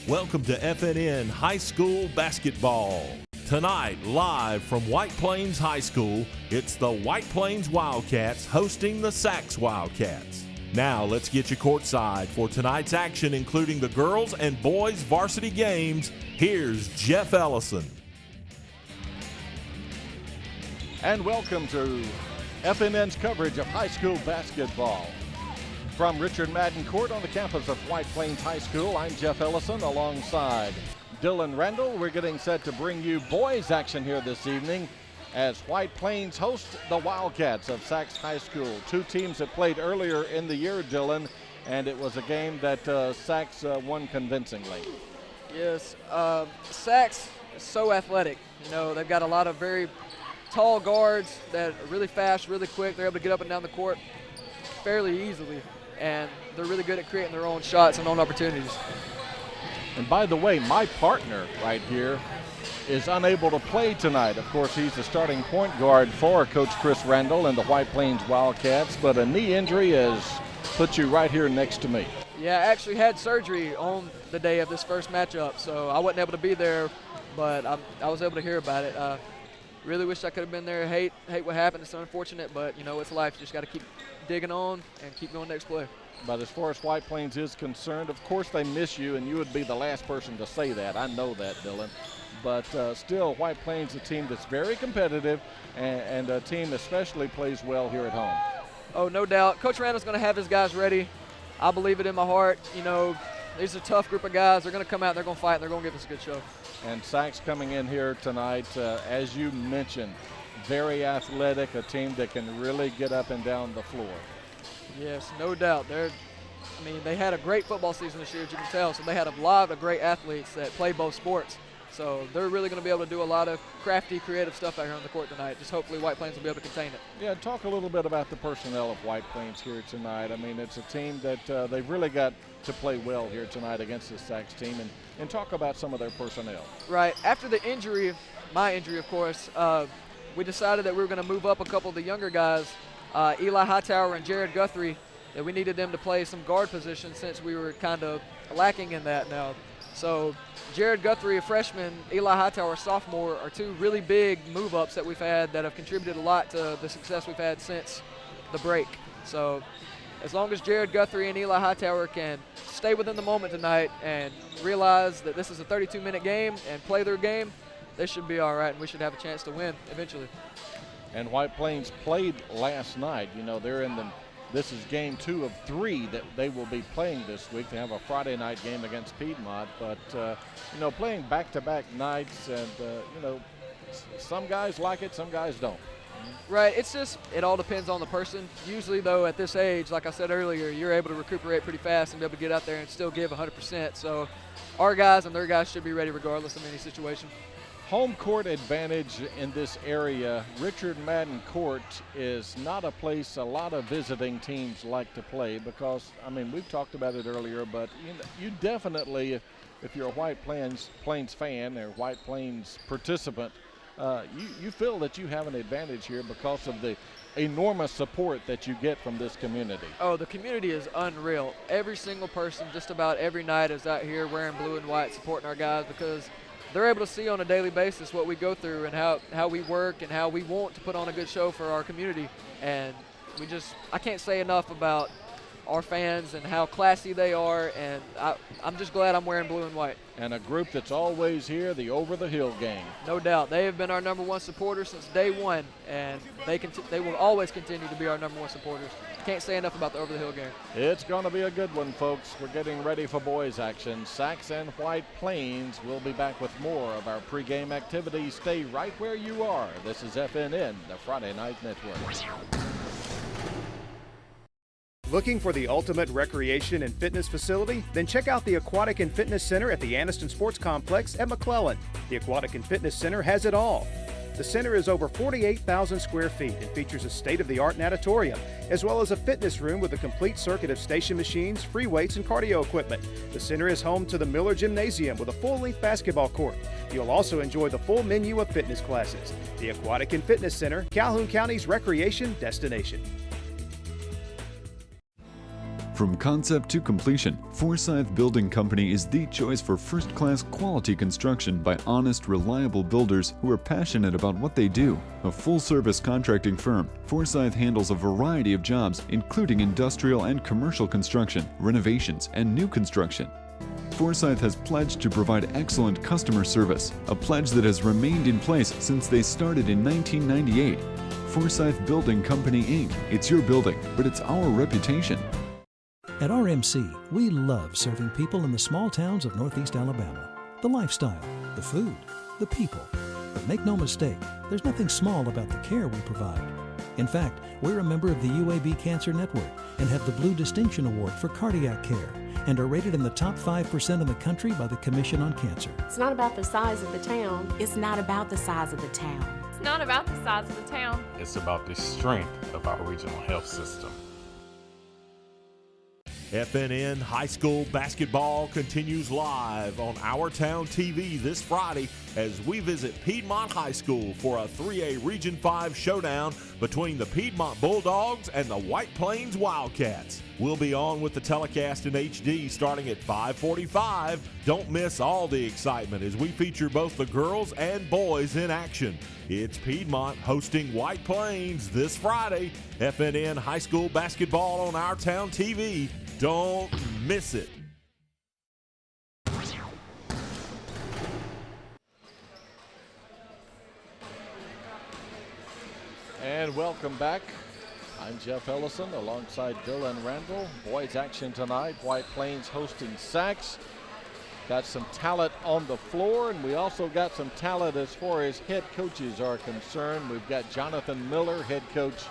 Welcome to FNN High School Basketball. Tonight, live from White Plains High School, it's the White Plains Wildcats hosting the Saks Wildcats. Now, let's get you courtside for tonight's action, including the girls and boys varsity games. Here's Jeff Ellison. And welcome to FNN's coverage of high school basketball. From Richard Madden Court on the campus of White Plains High School, I'm Jeff Ellison alongside Dylan Randall. We're getting set to bring you boys action here this evening as White Plains host the Wildcats of Saks High School. Two teams that played earlier in the year, Dylan, and it was a game that Saks won convincingly. Yes, Saks is so athletic. You know, they've got a lot of very tall guards that are really fast, really quick. They're able to get up and down the court fairly easily, and they're really good at creating their own shots and own opportunities. And by the way, my partner right here is unable to play tonight. Of course, he's the starting point guard for Coach Chris Randall and the White Plains Wildcats, but a knee injury has put you right here next to me. Yeah, I actually had surgery on the day of this first matchup, so I wasn't able to be there, but I was able to hear about it. Really wish I could have been there. Hate what happened. It's unfortunate, but, you know, it's life. You just got to keep digging on and keep going next play. But as far as White Plains is concerned, of course they miss you, and you would be the last person to say that. I know that, Dylan. But still, White Plains is a team that's very competitive, and a team especially plays well here at home. Oh, no doubt. Coach Randall's going to have his guys ready. I believe it in my heart. You know, these are a tough group of guys. They're going to come out, they're going to fight, and they're going to give us a good show. And Saks coming in here tonight, as you mentioned, very athletic, a team that can really get up and down the floor. Yes, no doubt. They had a great football season this year, as you can tell, so they had a lot of great athletes that play both sports. So they're really going to be able to do a lot of crafty, creative stuff out here on the court tonight. Just hopefully White Plains will be able to contain it. Yeah, talk a little bit about the personnel of White Plains here tonight. I mean, it's a team that they've really got to play well here tonight against this Saks team, and talk about some of their personnel. Right. After the injury, my injury, of course, we decided that we were going to move up a couple of the younger guys, Eli Hightower and Jared Guthrie, that we needed them to play some guard positions since we were kind of lacking in that now. So Jared Guthrie, a freshman, Eli Hightower, a sophomore, are two really big move-ups that we've had that have contributed a lot to the success we've had since the break. So as long as Jared Guthrie and Eli Hightower can stay within the moment tonight and realize that this is a 32-minute game and play their game, they should be all right, and we should have a chance to win eventually. And White Plains played last night. You know, they're in this is game 2 of 3 that they will be playing this week. They have a Friday night game against Piedmont, but, you know, playing back-to-back nights, and, you know, some guys like it, some guys don't. Right, it all depends on the person. Usually, though, at this age, like I said earlier, you're able to recuperate pretty fast and be able to get out there and still give 100%. So our guys and their guys should be ready regardless of any situation. Home court advantage in this area. Richard Madden Court is not a place a lot of visiting teams like to play because, I mean, we've talked about it earlier, but you definitely, if you're a White Plains fan or White Plains participant, you feel that you have an advantage here because of the enormous support that you get from this community. Oh, the community is unreal. Every single person just about every night is out here wearing blue and white supporting our guys because they're able to see on a daily basis what we go through and how we work and how we want to put on a good show for our community. And I can't say enough about our fans and how classy they are, and I'm just glad I'm wearing blue and white. And a group that's always here, the Over the Hill gang. No doubt. They have been our #1 supporters since day one, and they will always continue to be our #1 supporters. Can't say enough about the Over the Hill gang. It's going to be a good one, folks. We're getting ready for boys action. Saks and White Plains will be back with more of our pregame activities. Stay right where you are. This is FNN, the Friday Night Network. Looking for the ultimate recreation and fitness facility? Then check out the Aquatic and Fitness Center at the Anniston Sports Complex at McClellan. The Aquatic and Fitness Center has it all. The center is over 48,000 square feet and features a state-of-the-art natatorium, as well as a fitness room with a complete circuit of station machines, free weights, and cardio equipment. The center is home to the Miller Gymnasium with a full-length basketball court. You'll also enjoy the full menu of fitness classes. The Aquatic and Fitness Center, Calhoun County's recreation destination. From concept to completion, Forsyth Building Company is the choice for first-class quality construction by honest, reliable builders who are passionate about what they do. A full-service contracting firm, Forsyth handles a variety of jobs, including industrial and commercial construction, renovations, and new construction. Forsyth has pledged to provide excellent customer service, a pledge that has remained in place since they started in 1998. Forsyth Building Company, Inc. It's your building, but it's our reputation. At RMC, we love serving people in the small towns of Northeast Alabama. The lifestyle, the food, the people. But make no mistake, there's nothing small about the care we provide. In fact, we're a member of the UAB Cancer Network and have the Blue Distinction Award for cardiac care and are rated in the top 5% in the country by the Commission on Cancer. It's not about the size of the town. It's not about the size of the town. It's not about the size of the town. It's about the strength of our regional health system. FNN High School Basketball continues live on Our Town TV this Friday as we visit Piedmont High School for a 3A Region 5 showdown between the Piedmont Bulldogs and the White Plains Wildcats. We'll be on with the telecast in HD starting at 5:45. Don't miss all the excitement as we feature both the girls and boys in action. It's Piedmont hosting White Plains this Friday. FNN High School Basketball on Our Town TV. Don't miss it. And welcome back. I'm Jeff Ellison alongside Dylan Randall. Boys action tonight. White Plains hosting Saks. Got some talent on the floor, and we also got some talent as far as head coaches are concerned. We've got Jonathan Miller, head coach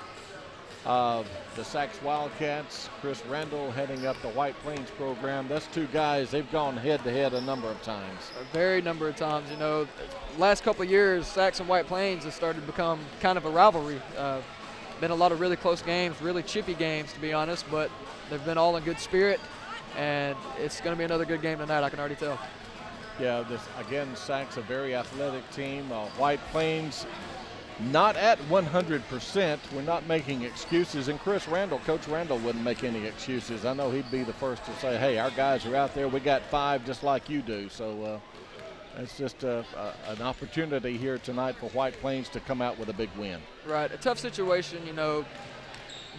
of the Saks Wildcats. Chris Randall heading up the White Plains program. That's two guys, they've gone head-to-head a number of times. A very number of times. You know, last couple of years, Saks and White Plains has started to become kind of a rivalry. Been a lot of really close games, really chippy games, to be honest, but they've been all in good spirit, and it's going to be another good game tonight, I can already tell. Yeah, again, Saks, a very athletic team. White Plains, not at 100%. We're not making excuses. And Chris Randall, Coach Randall, wouldn't make any excuses. I know he'd be the first to say, hey, our guys are out there. We got 5 just like you do. So it's just an opportunity here tonight for White Plains to come out with a big win. Right. A tough situation, you know,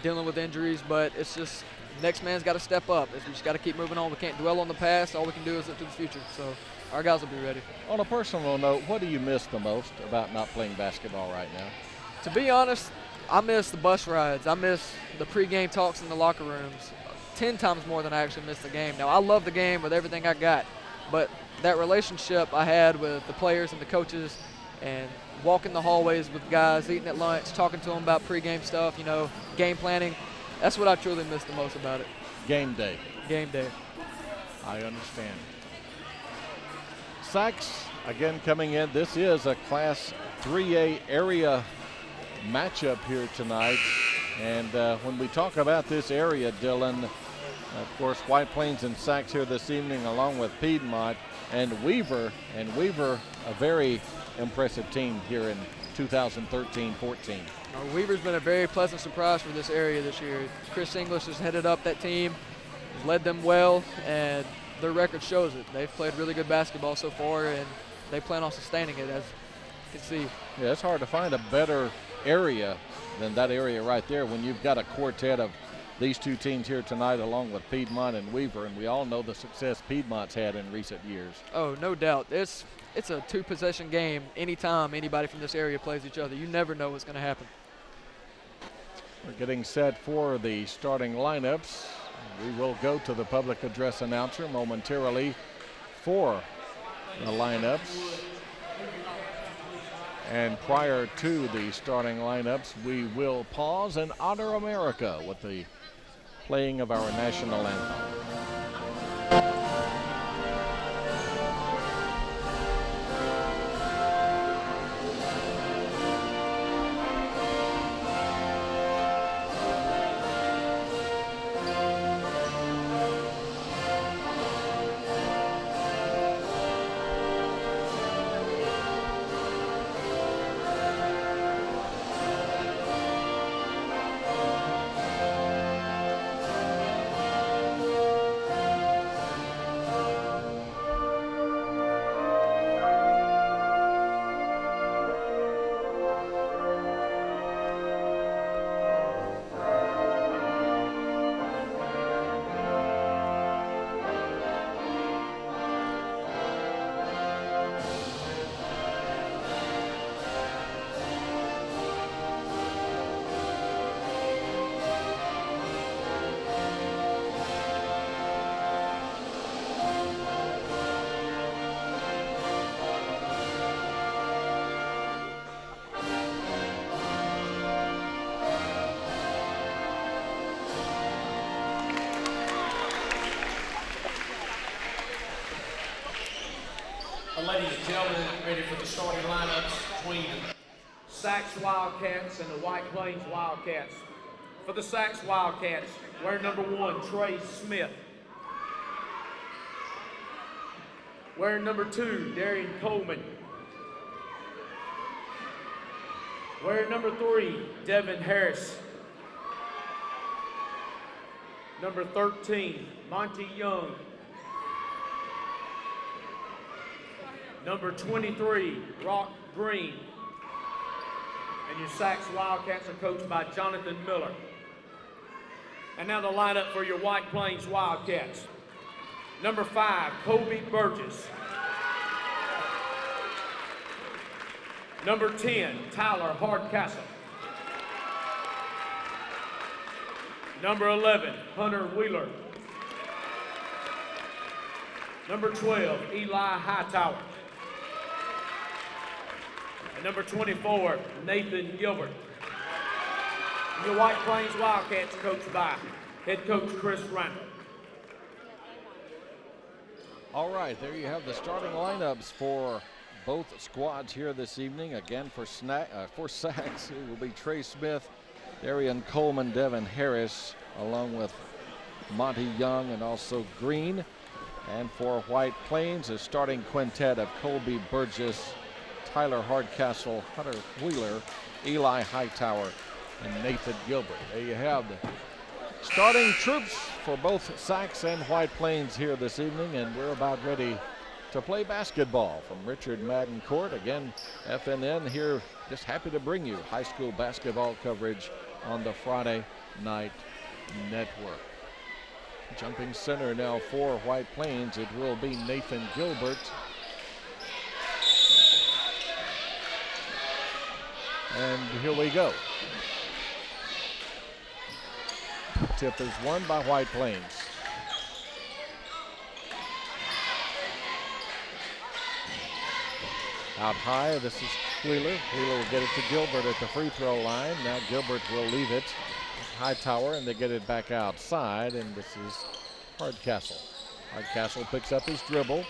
dealing with injuries, but it's just next man's got to step up. We just got to keep moving on. We can't dwell on the past. All we can do is look to the future. So our guys will be ready. On a personal note, what do you miss the most about not playing basketball right now? To be honest, I miss the bus rides. I miss the pregame talks in the locker rooms 10 times more than I actually miss the game. Now, I love the game with everything I got, but that relationship I had with the players and the coaches and walking the hallways with guys, eating at lunch, talking to them about pregame stuff, you know, game planning, that's what I truly miss the most about it. Game day. Game day. I understand. Saks, again, coming in. This is a Class 3A area matchup here tonight. And when we talk about this area, Dylan, of course, White Plains and Saks here this evening, along with Piedmont and Weaver. And Weaver, a very impressive team here in 2013-14. Weaver's been a very pleasant surprise for this area this year. Chris English has headed up that team, has led them well, and their record shows it. They've played really good basketball so far, and they plan on sustaining it, as you can see. Yeah, it's hard to find a better area than that area right there when you've got a quartet of these two teams here tonight along with Piedmont and Weaver, and we all know the success Piedmont's had in recent years. Oh, no doubt. It's a two-possession game anytime anybody from this area plays each other. You never know what's going to happen. We're getting set for the starting lineups. We will go to the public address announcer momentarily for the lineups. And prior to the starting lineups, we will pause and honor America with the playing of our national anthem. Ladies and gentlemen, ready for the starting lineups between Saks Wildcats and the White Plains Wildcats. For the Saks Wildcats, wearing number 1, Trey Smith. Wearing number 2, Darian Coleman. Wearing number 3, Devin Harris. Number 13, Monty Young. Number 23, Rock Green. And your Saks Wildcats are coached by Jonathan Miller. And now the lineup for your White Plains Wildcats. Number 5, Kobe Burgess. Number 10, Tyler Hardcastle. Number 11, Hunter Wheeler. Number 12, Eli Hightower. And number 24, Nathan Gilbert. And your White Plains Wildcats coached by head coach Chris Randall. All right, there you have the starting lineups for both squads here this evening. Again, for Saks, it will be Trey Smith, Darian Coleman, Devin Harris, along with Monty Young and also Green. And for White Plains, a starting quintet of Colby Burgess, Tyler Hardcastle, Hunter Wheeler, Eli Hightower, and Nathan Gilbert. There you have the starting troops for both Saks and White Plains here this evening, and we're about ready to play basketball from Richard Madden Court. Again, FNN here, just happy to bring you high school basketball coverage on the Friday Night Network. Jumping center now for White Plains, it will be Nathan Gilbert. And here we go. Tip is won by White Plains. Out high, this is Wheeler. Wheeler will get it to Gilbert at the free throw line. Now Gilbert will leave it. Hightower, and they get it back outside, and this is Hardcastle. Hardcastle picks up his dribble.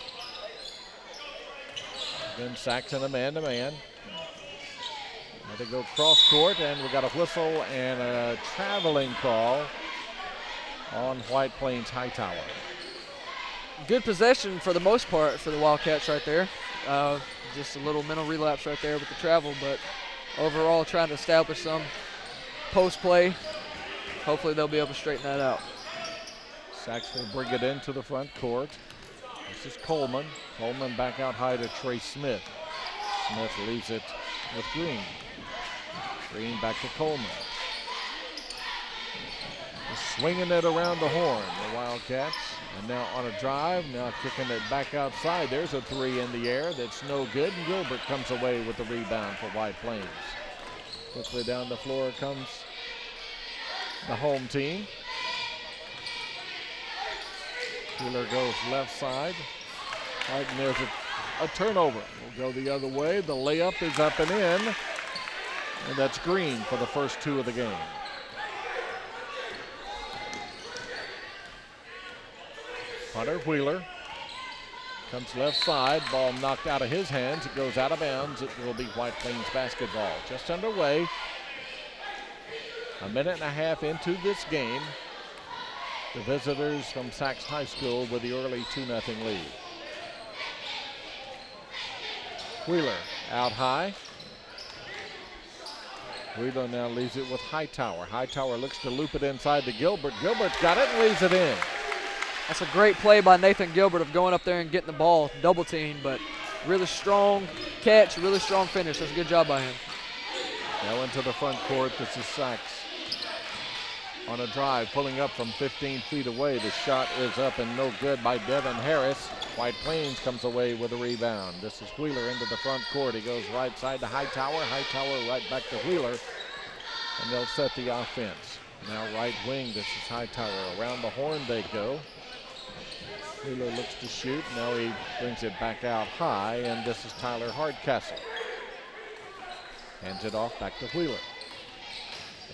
Then Saks in a man-to-man. They go cross court, and we got a whistle and a traveling call on White Plains Hightower. Good possession for the most part for the Wildcats right there. Just a little mental relapse right there with the travel, but overall trying to establish some post play. Hopefully they'll be able to straighten that out. Saks will bring it into the front court. This is Coleman. Coleman back out high to Trey Smith. Smith leaves it with Green. Green back to Coleman. Swinging it around the horn, the Wildcats. And now on a drive, now kicking it back outside. There's a three in the air that's no good, and Gilbert comes away with the rebound for White Plains. Quickly down the floor comes the home team. Wheeler goes left side. Right, and there's a turnover. We'll go the other way. The layup is up and in. And that's Green for the first two of the game. Hunter Wheeler comes left side. Ball knocked out of his hands. It goes out of bounds. It will be White Plains basketball. Just underway. A minute and a half into this game. The visitors from Saks High School with the early 2-0 lead. Wheeler out high. Wheeler now leaves it with Hightower. Hightower looks to loop it inside to Gilbert. Gilbert's got it and leaves it in. That's a great play by Nathan Gilbert of going up there and getting the ball, double team, but really strong catch, really strong finish. That's a good job by him. Now into the front court. This is Saks on a drive, pulling up from 15 feet away. The shot is up and no good by Devin Harris. White Plains comes away with a rebound. This is Wheeler into the front court. He goes right side to Hightower. Hightower right back to Wheeler, and they'll set the offense. Now right wing, this is Hightower. Around the horn they go. Wheeler looks to shoot. Now he brings it back out high, and this is Tyler Hardcastle. Hands it off back to Wheeler.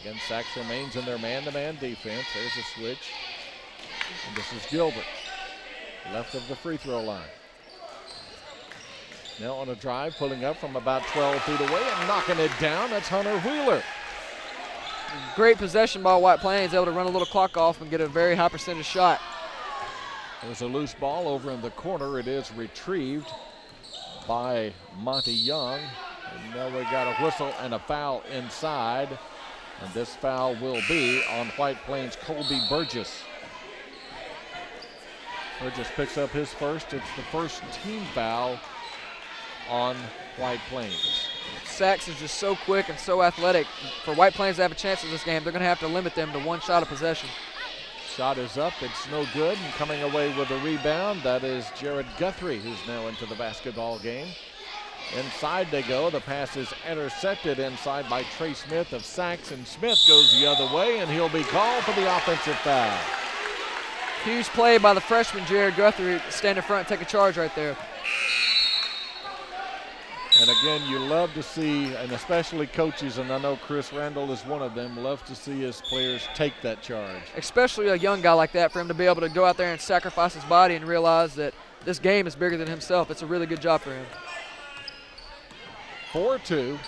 Again, Saks remains in their man-to-man defense. There's a switch. And this is Gilbert, left of the free throw line. Now on a drive, pulling up from about 12 feet away and knocking it down. That's Hunter Wheeler. Great possession by White Plains, able to run a little clock off and get a very high percentage shot. There's a loose ball over in the corner. It is retrieved by Monty Young. And now we got a whistle and a foul inside. And this foul will be on White Plains' Colby Burgess. Burgess picks up his first. It's the first team foul on White Plains. Saks is just so quick and so athletic. For White Plains to have a chance in this game, they're going to have to limit them to one shot of possession. Shot is up. It's no good. And coming away with a rebound, that is Jared Guthrie, who's now into the basketball game. Inside they go. The pass is intercepted inside by Trey Smith of Saks, and Smith goes the other way, and he'll be called for the offensive foul. Huge play by the freshman Jared Guthrie. Stand in front and take a charge right there. And again, you love to see, and especially coaches, and I know Chris Randall is one of them, loves to see his players take that charge. Especially a young guy like that, for him to be able to go out there and sacrifice his body and realize that this game is bigger than himself. It's a really good job for him. 4-2.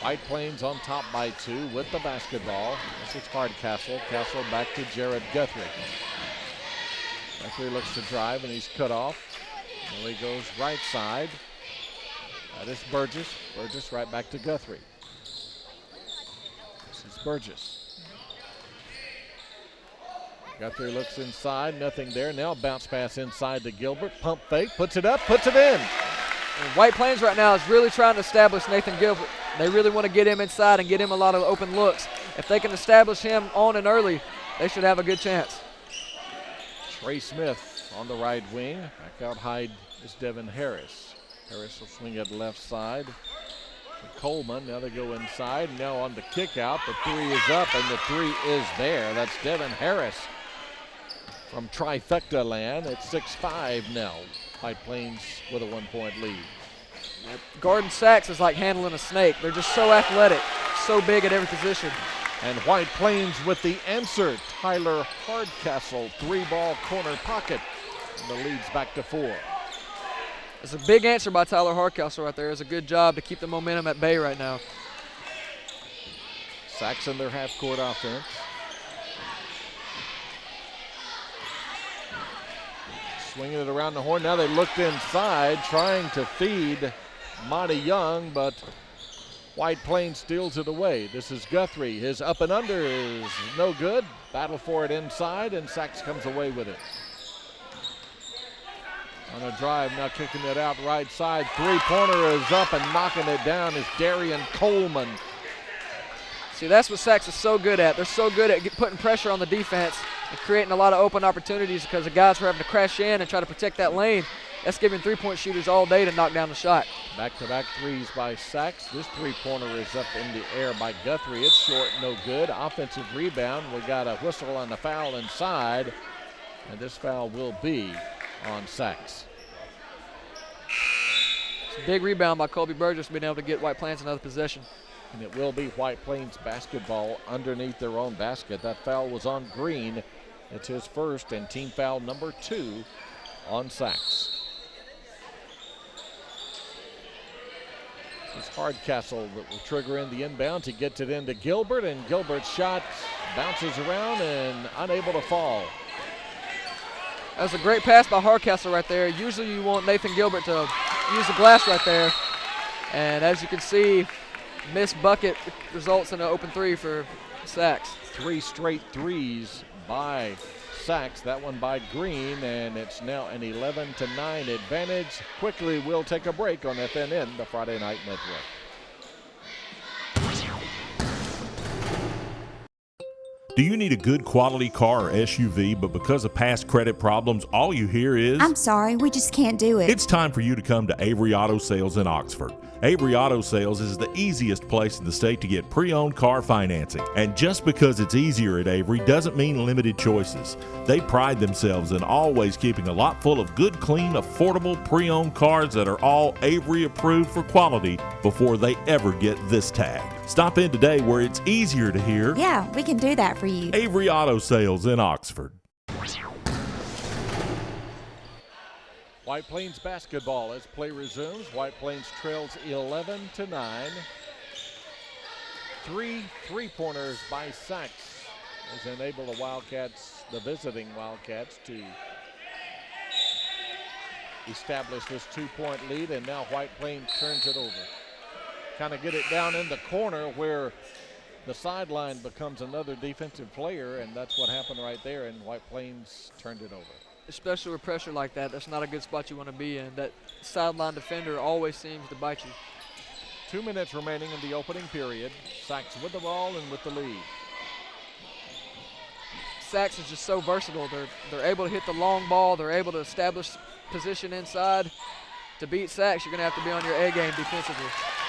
White Plains on top by 2 with the basketball. This is Hardcastle. Castle back to Jared Guthrie. Guthrie looks to drive, and he's cut off. Well, he goes right side. That is Burgess. Burgess right back to Guthrie. This is Burgess. Guthrie looks inside, nothing there. Now bounce pass inside to Gilbert. Pump fake, puts it up, puts it in. And White Plains right now is really trying to establish Nathan Gilbert. They really want to get him inside and get him a lot of open looks. If they can establish him on and early, they should have a good chance. Trey Smith on the right wing. Back out high is Devin Harris. Harris will swing it left side to Coleman. Now they go inside. Now on the kick out. The three is up, and the three is there. That's Devin Harris from Trifecta land. It's 6-5 now. White Plains with a 1-point lead. Gordon Saks is like handling a snake. They're just so athletic, so big at every position. And White Plains with the answer. Tyler Hardcastle, 3-ball corner pocket. And the lead's back to 4. It's a big answer by Tyler Hardcastle right there. It's a good job to keep the momentum at bay right now. Saks in their half-court offense. Swinging it around the horn. Now they looked inside, trying to feed Monty Young, but White Plains steals it away. This is Guthrie. His up and under is no good. Battle for it inside, and Saks comes away with it. On a drive, now kicking it out right side. Three-pointer is up, and knocking it down is Darian Coleman. See, that's what Saks is so good at. They're so good at putting pressure on the defense and creating a lot of open opportunities because the guys are having to crash in and try to protect that lane. That's giving three-point shooters all day to knock down the shot. Back-to-back threes by Saks. This three-pointer is up in the air by Guthrie. It's short, no good. Offensive rebound. We got a whistle on the foul inside, and this foul will be on Saks. It's a big rebound by Colby Burgess being able to get White Plains another possession. And it will be White Plains basketball underneath their own basket. That foul was on Green. It's his first and team foul number 2 on Saks. It's Hardcastle that will trigger in the inbound. He gets it into Gilbert, and Gilbert's shot bounces around and unable to fall. That was a great pass by Hardcastle right there. Usually you want Nathan Gilbert to use the glass right there. And as you can see, missed bucket results in an open three for Saks. 3 straight threes by Saks. That one by Green, and it's now an 11-9 advantage. Quickly, we'll take a break on FNN, the Friday Night Network. Do you need a good quality car or SUV, but because of past credit problems, all you hear is, "I'm sorry, we just can't do it"? It's time for you to come to Avery Auto Sales in Oxford. Avery Auto Sales is the easiest place in the state to get pre-owned car financing. And just because it's easier at Avery doesn't mean limited choices. They pride themselves in always keeping a lot full of good, clean, affordable pre-owned cars that are all Avery approved for quality before they ever get this tag. Stop in today where it's easier to hear. Yeah, we can do that for you. Avery Auto Sales in Oxford. White Plains basketball as play resumes. White Plains trails 11-9. 3 3-pointers by Saks has enabled the Wildcats, the visiting Wildcats, to establish this 2-point lead, and now White Plains turns it over. Kind of get it down in the corner where the sideline becomes another defensive player, and that's what happened right there, and White Plains turned it over. Especially with pressure like that, that's not a good spot you want to be in. That sideline defender always seems to bite you. 2 minutes remaining in the opening period. Saks with the ball and with the lead. Saks is just so versatile. They're able to hit the long ball. They're able to establish position inside. To beat Saks, you're going to have to be on your A game defensively.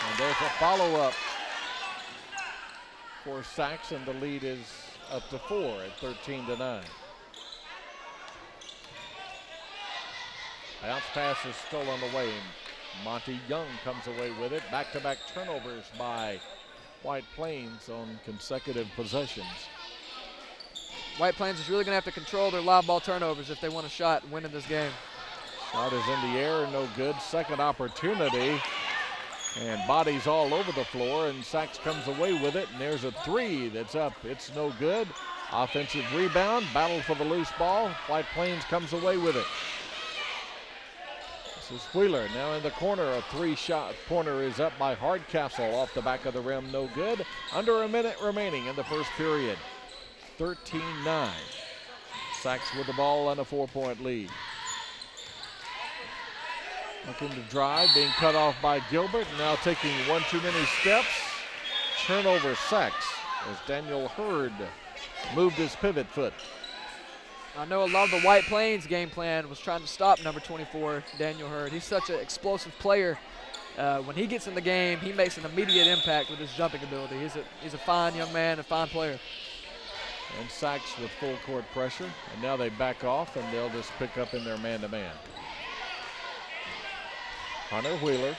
And there's a follow-up for Saks, and the lead is up to 4 at 13-9. Bounce pass is still on the way. Monty Young comes away with it. Back-to-back turnovers by White Plains on consecutive possessions. White Plains is really going to have to control their live ball turnovers if they want a shot and win in this game. Shot is in the air, no good. Second opportunity, and bodies all over the floor, and Saks comes away with it, and there's a 3 that's up. It's no good. Offensive rebound, battle for the loose ball. White Plains comes away with it. This is Wheeler now in the corner. A 3-shot corner is up by Hardcastle off the back of the rim, no good. Under a minute remaining in the first period. 13-9. Saks with the ball and a 4-point lead. Looking to drive, being cut off by Gilbert, now taking one too many steps. Turnover Saks as Daniel Hurd moved his pivot foot. I know a lot of the White Plains game plan was trying to stop number 24, Daniel Hurd. He's such an explosive player. When he gets in the game, he makes an immediate impact with his jumping ability. He's a fine young man, a fine player. And Saks with full court pressure, and now they back off, and they'll just pick up in their man-to-man. Hunter Wheeler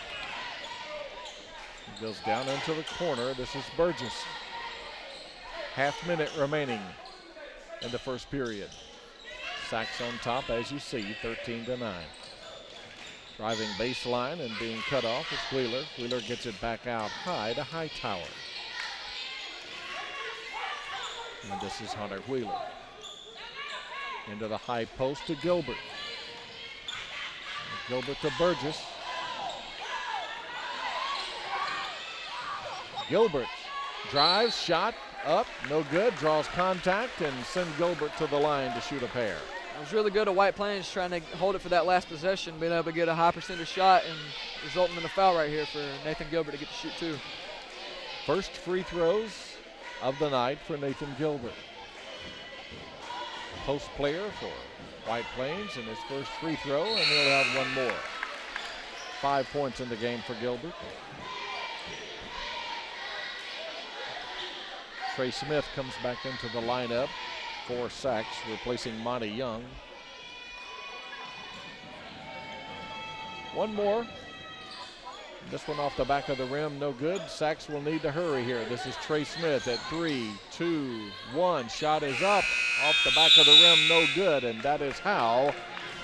goes down into the corner. This is Burgess. Half-minute remaining in the first period. Saks on top, as you see, 13-9. Driving baseline and being cut off is Wheeler. Wheeler gets it back out high to Hightower. And this is Hunter Wheeler. Into the high post to Gilbert. Gilbert to Burgess. Gilbert drives, shot, up, no good, draws contact, and send Gilbert to the line to shoot a pair. It was really good of White Plains trying to hold it for that last possession, being able to get a high percentage shot and resulting in a foul right here for Nathan Gilbert to get to shoot 2. First free throws of the night for Nathan Gilbert. Post player for White Plains in his first free throw, and he'll have one more. 5 points in the game for Gilbert. Trey Smith comes back into the lineup for Saks, replacing Monty Young. One more. This one off the back of the rim, no good. Saks will need to hurry here. This is Trey Smith at 3, 2, 1. Shot is up, off the back of the rim, no good, and that is how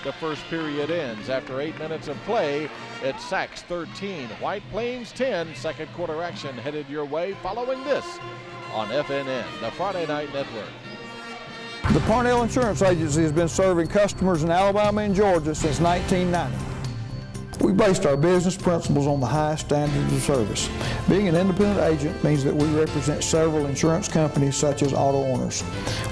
the first period ends. After 8 minutes of play, it's Saks 13, White Plains 10. Second quarter action headed your way following this on FNN, the Friday Night Network. The Parnell Insurance Agency has been serving customers in Alabama and Georgia since 1990. We based our business principles on the highest standards of service. Being an independent agent means that we represent several insurance companies such as Auto Owners.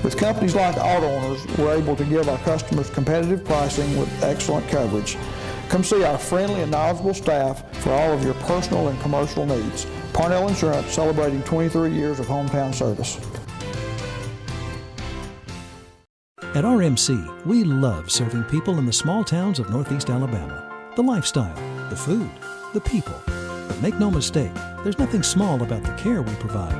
With companies like Auto Owners, we're able to give our customers competitive pricing with excellent coverage. Come see our friendly and knowledgeable staff for all of your personal and commercial needs. Parnell Insurance, celebrating 23 years of hometown service. At RMC, we love serving people in the small towns of Northeast Alabama. The lifestyle, the food, the people. But make no mistake, there's nothing small about the care we provide.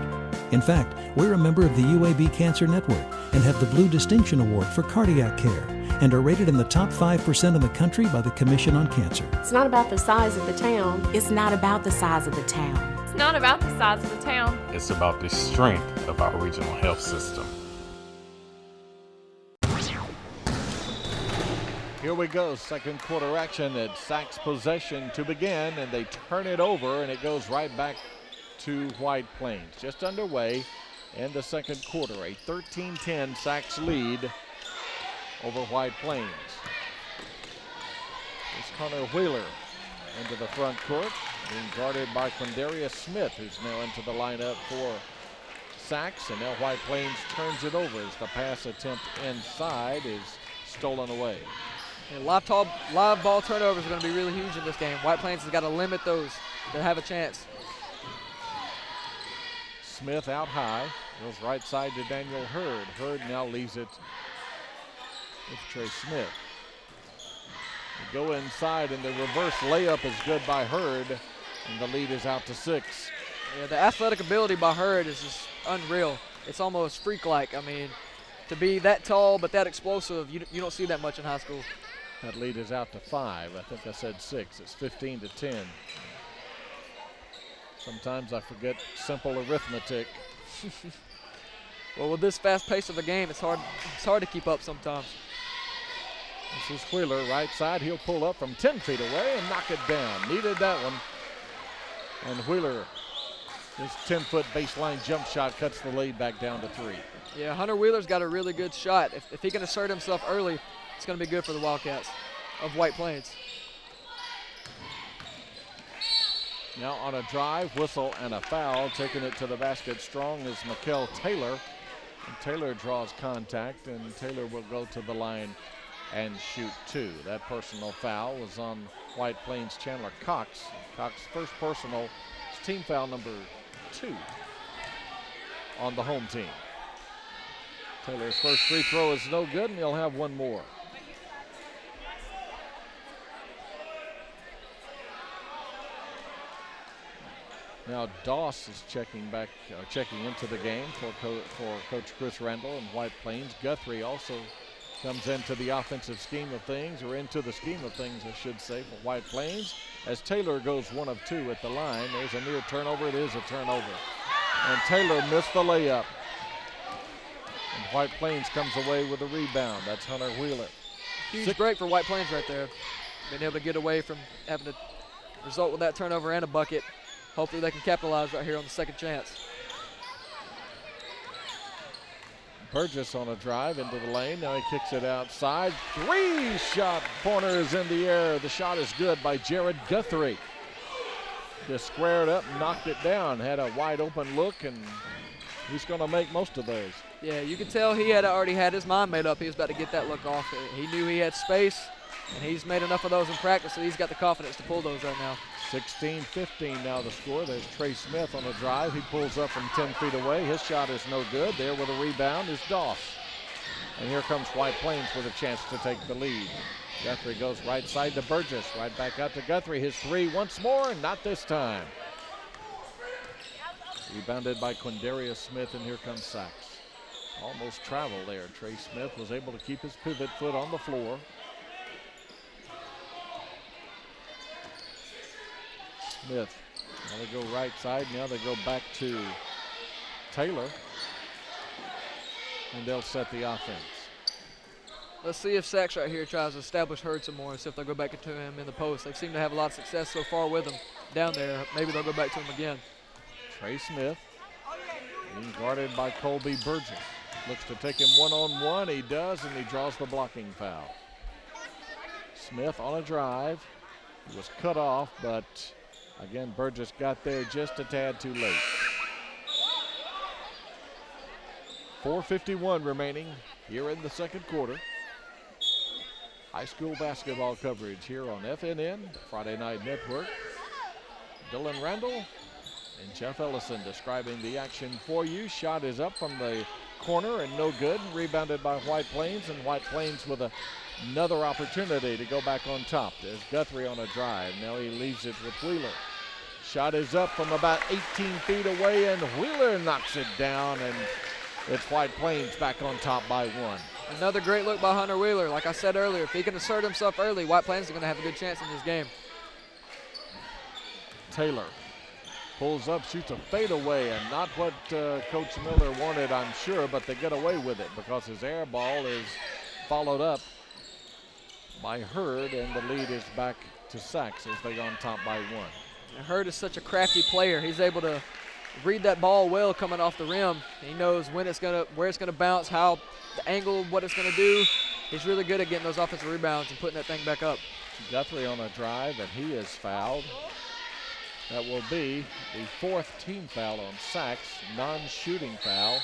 In fact, we're a member of the UAB Cancer Network and have the Blue Distinction Award for cardiac care and are rated in the top 5% in the country by the Commission on Cancer. It's not about the size of the town. It's not about the size of the town. It's not about the size of the town. It's about the strength of our regional health system. Here we go, second quarter action at Saks possession to begin, and they turn it over, and it goes right back to White Plains. Just underway in the second quarter, a 13-10 Saks lead over White Plains. It's Hunter Wheeler into the front court, being guarded by Quindarius Smith, who's now into the lineup for Saks, and now White Plains turns it over as the pass attempt inside is stolen away. And live ball turnovers are going to be really huge in this game. White Plains has got to limit those to have a chance. Smith out high, goes right side to Daniel Hurd. Hurd now leaves it with Trey Smith. They go inside, and the reverse layup is good by Hurd, and the lead is out to 6. Yeah, the athletic ability by Hurd is just unreal. It's almost freak-like. I mean, to be that tall but that explosive, you don't see that much in high school. That lead is out to 5. I think I said 6. It's 15-10. Sometimes I forget simple arithmetic. Well, with this fast pace of a game, it's hard to keep up sometimes. This is Wheeler, right side. He'll pull up from 10 feet away and knock it down. Needed that one. And Wheeler, his 10-foot baseline jump shot cuts the lead back down to 3. Yeah, Hunter Wheeler's got a really good shot. If he can assert himself early, it's going to be good for the Wildcats of White Plains. Now on a drive, whistle, and a foul. Taking it to the basket strong is Mikkel Taylor. And Taylor draws contact, and Taylor will go to the line and shoot 2. That personal foul was on White Plains Chandler Cox. Cox's first personal is team foul number 2 on the home team. Taylor's first free throw is no good, and he'll have one more. Now Doss is checking into the game for Coach Chris Randall and White Plains. Guthrie also comes into the offensive scheme of things, or into the scheme of things, I should say, for White Plains, as Taylor goes 1 of 2 at the line. There's a near turnover. It is a turnover. And Taylor missed the layup. And White Plains comes away with a rebound. That's Hunter Wheeler. Huge break for White Plains right there. Being able to get away from having to result with that turnover and a bucket. Hopefully they can capitalize right here on the second chance. Burgess on a drive into the lane. Now he kicks it outside. 3-shot corner is in the air. The shot is good by Jared Guthrie. Just squared up and knocked it down. Had a wide open look, and he's going to make most of those. Yeah, you can tell he had already had his mind made up. He was about to get that look off. He knew he had space, and he's made enough of those in practice, so he's got the confidence to pull those right now. 16-15 now the score. There's Trey Smith on a drive. He pulls up from 10 feet away. His shot is no good. There with a rebound is Doss. And here comes White Plains with a chance to take the lead. Guthrie goes right side to Burgess. Right back out to Guthrie. His 3 once more, and not this time. Rebounded by Quindarius Smith, and here comes Saks. Almost travel there. Trey Smith was able to keep his pivot foot on the floor. Smith. Now they go right side. Now they go back to Taylor. And they'll set the offense. Let's see if Saks right here tries to establish Hurd some more and see if they'll go back to him in the post. They seem to have a lot of success so far with him down there. Maybe they'll go back to him again. Trey Smith being guarded by Colby Burgess. Looks to take him one-on-one. He does, and he draws the blocking foul. Smith on a drive. He was cut off, but again, Burgess got there just a tad too late. 4:51 remaining here in the second quarter. High school basketball coverage here on FNN, Friday Night Network. Dylan Randall and Jeff Ellison describing the action for you. Shot is up from the corner and no good. Rebounded by White Plains, and White Plains with another opportunity to go back on top. There's Guthrie on a drive. Now he leaves it with Wheeler. Shot is up from about 18 feet away, and Wheeler knocks it down, and it's White Plains back on top by 1. Another great look by Hunter Wheeler. Like I said earlier, if he can assert himself early, White Plains is going to have a good chance in this game. Taylor pulls up, shoots a fadeaway, and not what Coach Miller wanted, I'm sure, but they get away with it because his air ball is followed up by Hurd, and the lead is back to Saks as they go on top by 1. And Hurd is such a crafty player. He's able to read that ball well coming off the rim. He knows when it's where it's gonna bounce, how the angle, what it's gonna do. He's really good at getting those offensive rebounds and putting that thing back up. Guthrie on a drive, and he is fouled. That will be the 4th team foul on Saks, non-shooting foul.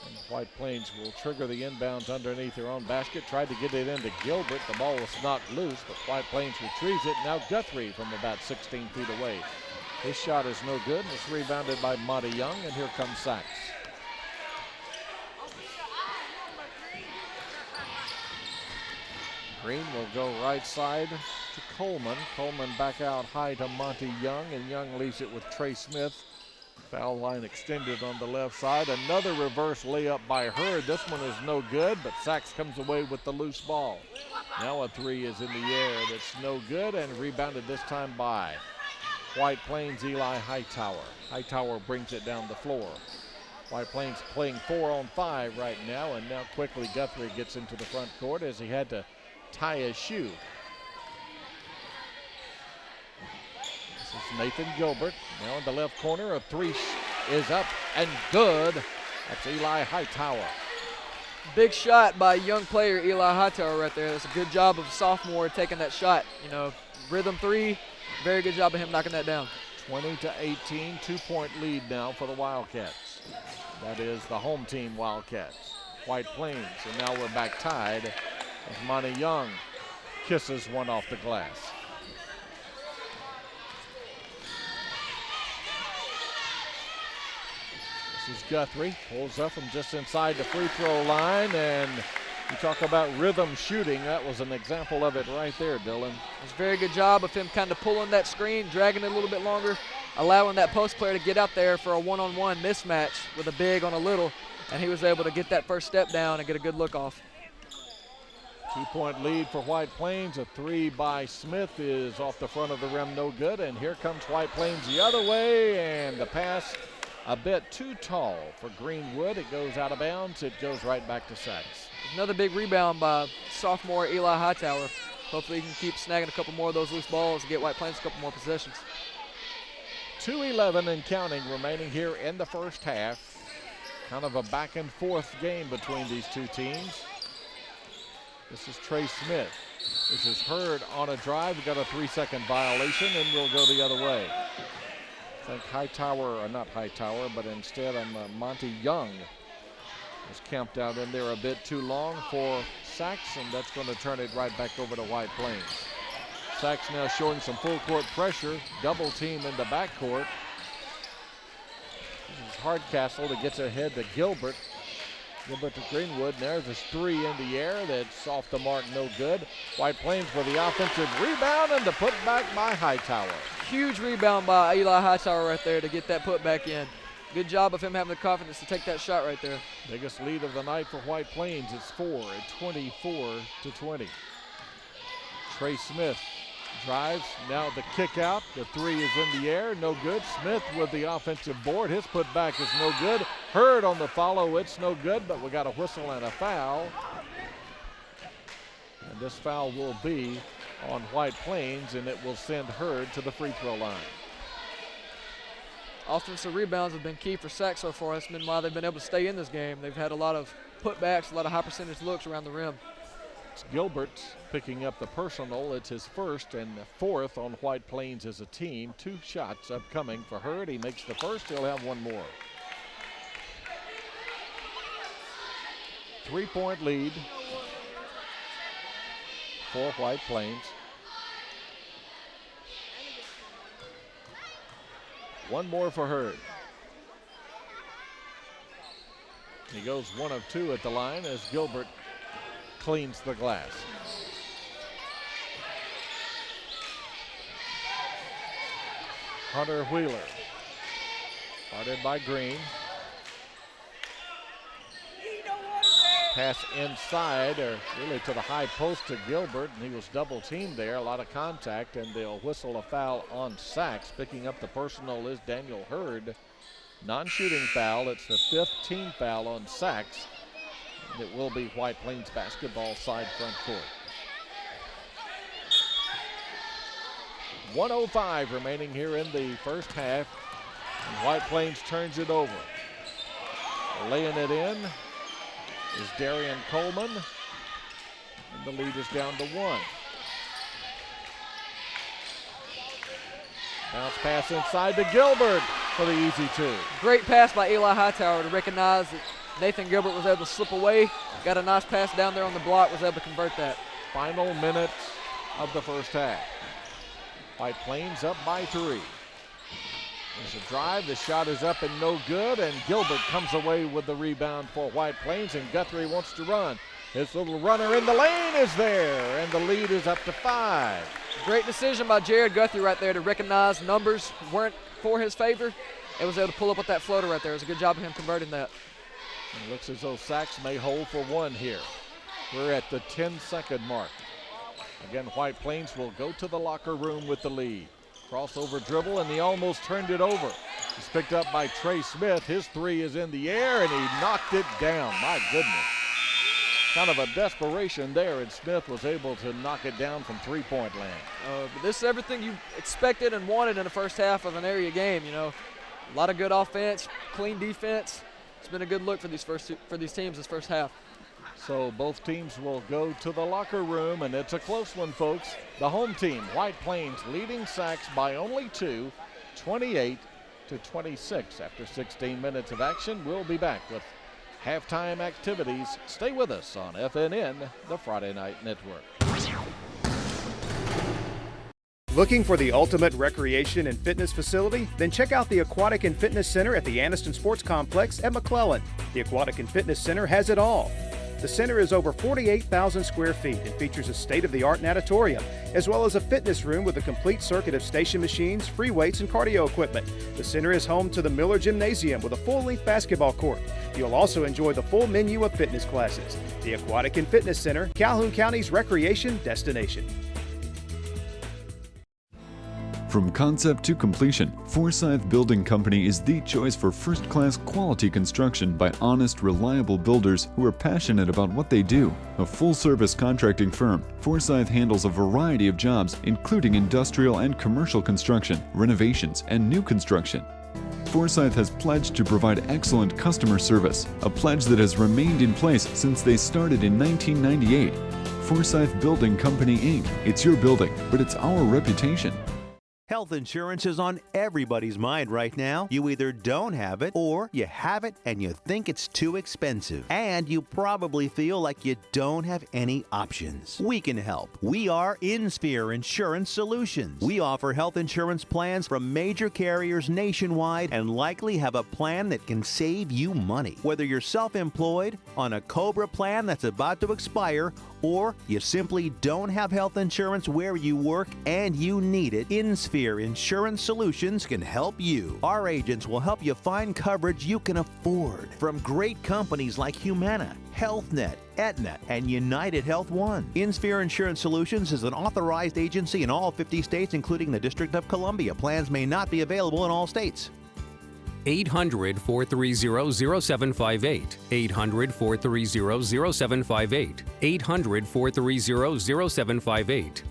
And White Plains will trigger the inbounds underneath their own basket. Tried to get it into Gilbert. The ball was knocked loose, but White Plains retrieves it. Now Guthrie from about 16 feet away. His shot is no good. It's rebounded by Monty Young, and here comes Saks. Green will go right side to Coleman. Coleman back out high to Monty Young, and Young leaves it with Trey Smith. Foul line extended on the left side. Another reverse layup by Hurd. This one is no good, but Saks comes away with the loose ball. Now a 3 is in the air that's no good, and rebounded this time by White Plains' Eli Hightower. Hightower brings it down the floor. White Plains playing 4-on-5 right now, and now quickly Guthrie gets into the front court as he had to tie his shoe. This is Nathan Gilbert. Now in the left corner, a 3 is up and good. That's Eli Hightower. Big shot by young player Eli Hightower right there. That's a good job of sophomore taking that shot. You know, rhythm 3, very good job of him knocking that down. 20-18, 2-point lead now for the Wildcats. That is the home team Wildcats. White Plains, and now we're back tied as Monty Young kisses one off the glass. This is Guthrie, pulls up from just inside the free throw line, and you talk about rhythm shooting. That was an example of it right there, Dylan. It's a very good job of him kind of pulling that screen, dragging it a little bit longer, allowing that post player to get out there for a one-on-one mismatch with a big on a little, and he was able to get that first step down and get a good look off. 2-point lead for White Plains. A 3 by Smith is off the front of the rim, no good. And here comes White Plains the other way, and the pass a bit too tall for Greenwood. It goes out of bounds. It goes right back to Saks. Another big rebound by sophomore Eli Hightower. Hopefully he can keep snagging a couple more of those loose balls and get White Plains a couple more possessions. 2:11 and counting remaining here in the first half. Kind of a back and forth game between these two teams. This is Trey Smith. This is Hurd on a drive. We got a 3-second violation, and we'll go the other way. I think Hightower, or not Hightower, but instead Monty Young was camped out in there a bit too long for Saks, and that's going to turn it right back over to White Plains. Saks now showing some full court pressure, double team in the backcourt. This is Hardcastle that gets ahead to Gilbert. Gilbert to Greenwood, and there's his 3 in the air that's off the mark, no good. White Plains with the offensive rebound and the putback by Hightower. Huge rebound by Eli Hightower right there to get that putback in. Good job of him having the confidence to take that shot right there. Biggest lead of the night for White Plains. It's 4 at 24-20. Trey Smith drives, now the kick out. The 3 is in the air, no good. Smith with the offensive board. His putback is no good. Hurd on the follow, it's no good, but we got a whistle and a foul. And this foul will be on White Plains, and it will send Hurd to the free throw line. Offensive rebounds have been key for Saks so far. That's been why they've been able to stay in this game. They've had a lot of putbacks, a lot of high percentage looks around the rim. It's Gilbert picking up the personal. It's his first and 4th on White Plains as a team. 2 shots upcoming for Hurd. He makes the first, he'll have 1 more. 3-point lead for White Plains. 1 more for Hurd. He goes 1 of 2 at the line as Gilbert cleans the glass. Hunter Wheeler, guarded by Green. Pass inside, or really to the high post to Gilbert, and he was double teamed there. A lot of contact, and they'll whistle a foul on Saks. Picking up the personal is Daniel Hurd. Non-shooting foul. It's the 5th team foul on Saks. It will be White Plains basketball side front court. 1:05 remaining here in the first half. And White Plains turns it over. Laying it in is Darian Coleman. And the lead is down to 1. Bounce pass inside to Gilbert for the easy 2. Great pass by Eli Hightower to recognize that Nathan Gilbert was able to slip away. Got a nice pass down there on the block, was able to convert that. Final minutes of the first half. White Plains up by 3. There's a drive, the shot is up and no good, and Gilbert comes away with the rebound for White Plains, and Guthrie wants to run. His little runner in the lane is there, and the lead is up to 5. Great decision by Jared Guthrie right there to recognize numbers weren't for his favor and was able to pull up with that floater right there. It was a good job of him converting that. It looks as though Saks may hold for 1 here. We're at the 10-second mark. Again, White Plains will go to the locker room with the lead. Crossover dribble, and he almost turned it over. He's picked up by Trey Smith. His 3 is in the air, and he knocked it down. My goodness. Kind of a desperation there, and Smith was able to knock it down from 3-point land. But this is everything you expected and wanted in the first half of an area game. You know, a lot of good offense, clean defense. It's been a good look for these teams this first half. So both teams will go to the locker room, and it's a close one, folks. The home team, White Plains, leading Saks by only 2, 28-26. After 16 minutes of action, we'll be back with halftime activities. Stay with us on FNN, the Friday Night Network. Looking for the ultimate recreation and fitness facility? Then check out the Aquatic and Fitness Center at the Anniston Sports Complex at McClellan. The Aquatic and Fitness Center has it all. The center is over 48,000 square feet and features a state-of-the-art natatorium, as well as a fitness room with a complete circuit of station machines, free weights, and cardio equipment. The center is home to the Miller Gymnasium with a full-length basketball court. You'll also enjoy the full menu of fitness classes. The Aquatic and Fitness Center, Calhoun County's recreation destination. From concept to completion, Forsyth Building Company is the choice for first-class quality construction by honest, reliable builders who are passionate about what they do. A full-service contracting firm, Forsyth handles a variety of jobs, including industrial and commercial construction, renovations, and new construction. Forsyth has pledged to provide excellent customer service, a pledge that has remained in place since they started in 1998. Forsyth Building Company, Inc. It's your building, but it's our reputation. Health insurance is on everybody's mind right now. You either don't have it or you have it and you think it's too expensive. And you probably feel like you don't have any options. We can help. We are InSphere Insurance Solutions. We offer health insurance plans from major carriers nationwide and likely have a plan that can save you money. Whether you're self-employed, on a COBRA plan that's about to expire, or you simply don't have health insurance where you work and you need it, InSphere Insurance Solutions can help you. Our agents will help you find coverage you can afford from great companies like Humana, HealthNet, Aetna, and United Health One. InSphere Insurance Solutions is an authorized agency in all 50 states, including the District of Columbia. Plans may not be available in all states. 800-430-0758. 800-430-0758. 800-430-0758.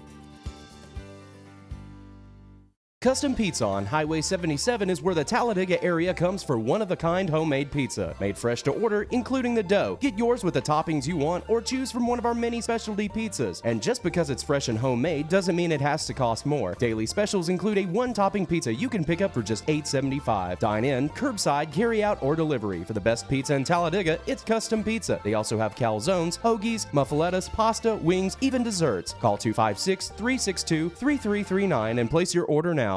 Custom Pizza on Highway 77 is where the Talladega area comes for one-of-a-kind homemade pizza. Made fresh to order, including the dough. Get yours with the toppings you want or choose from one of our many specialty pizzas. And just because it's fresh and homemade doesn't mean it has to cost more. Daily specials include a one-topping pizza you can pick up for just $8.75. Dine in, curbside, carry-out, or delivery. For the best pizza in Talladega, it's Custom Pizza. They also have calzones, hoagies, muffalettas, pasta, wings, even desserts. Call 256-362-3339 and place your order now.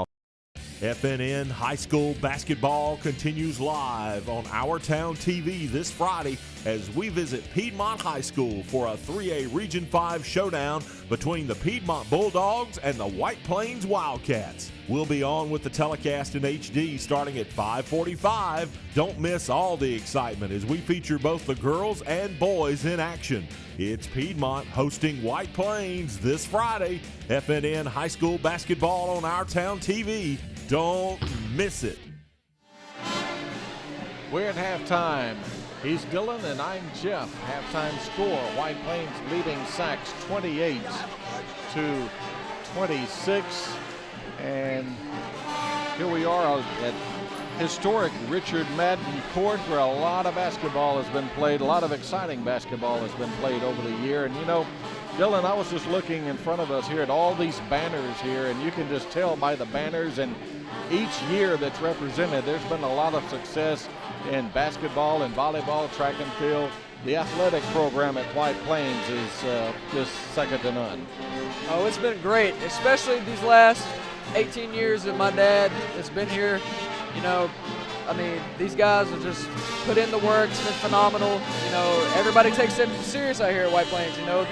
FNN High School Basketball continues live on Our Town TV this Friday as we visit Piedmont High School for a 3A Region 5 showdown between the Piedmont Bulldogs and the White Plains Wildcats. We'll be on with the telecast in HD starting at 5:45. Don't miss all the excitement as we feature both the girls and boys in action. It's Piedmont hosting White Plains this Friday. FNN High School Basketball on Our Town TV. Don't miss it. We're at halftime He's Dylan and I'm Jeff. Halftime score, White Plains leading Saks 28-26. And here we are at historic Richard Madden Court, where a lot of basketball has been played. A lot of exciting basketball has been played over the year. And you know, Dylan, I was just looking in front of us here at all these banners here, and you can just tell by the banners and each year that's represented, there's been a lot of success in basketball and volleyball, track and field. The athletic program at White Plains is just second to none. Oh, it's been great, especially these last 18 years that my dad has been here. You know, I mean, these guys have just put in the work. It's been phenomenal. You know, everybody takes them serious out here at White Plains. You know,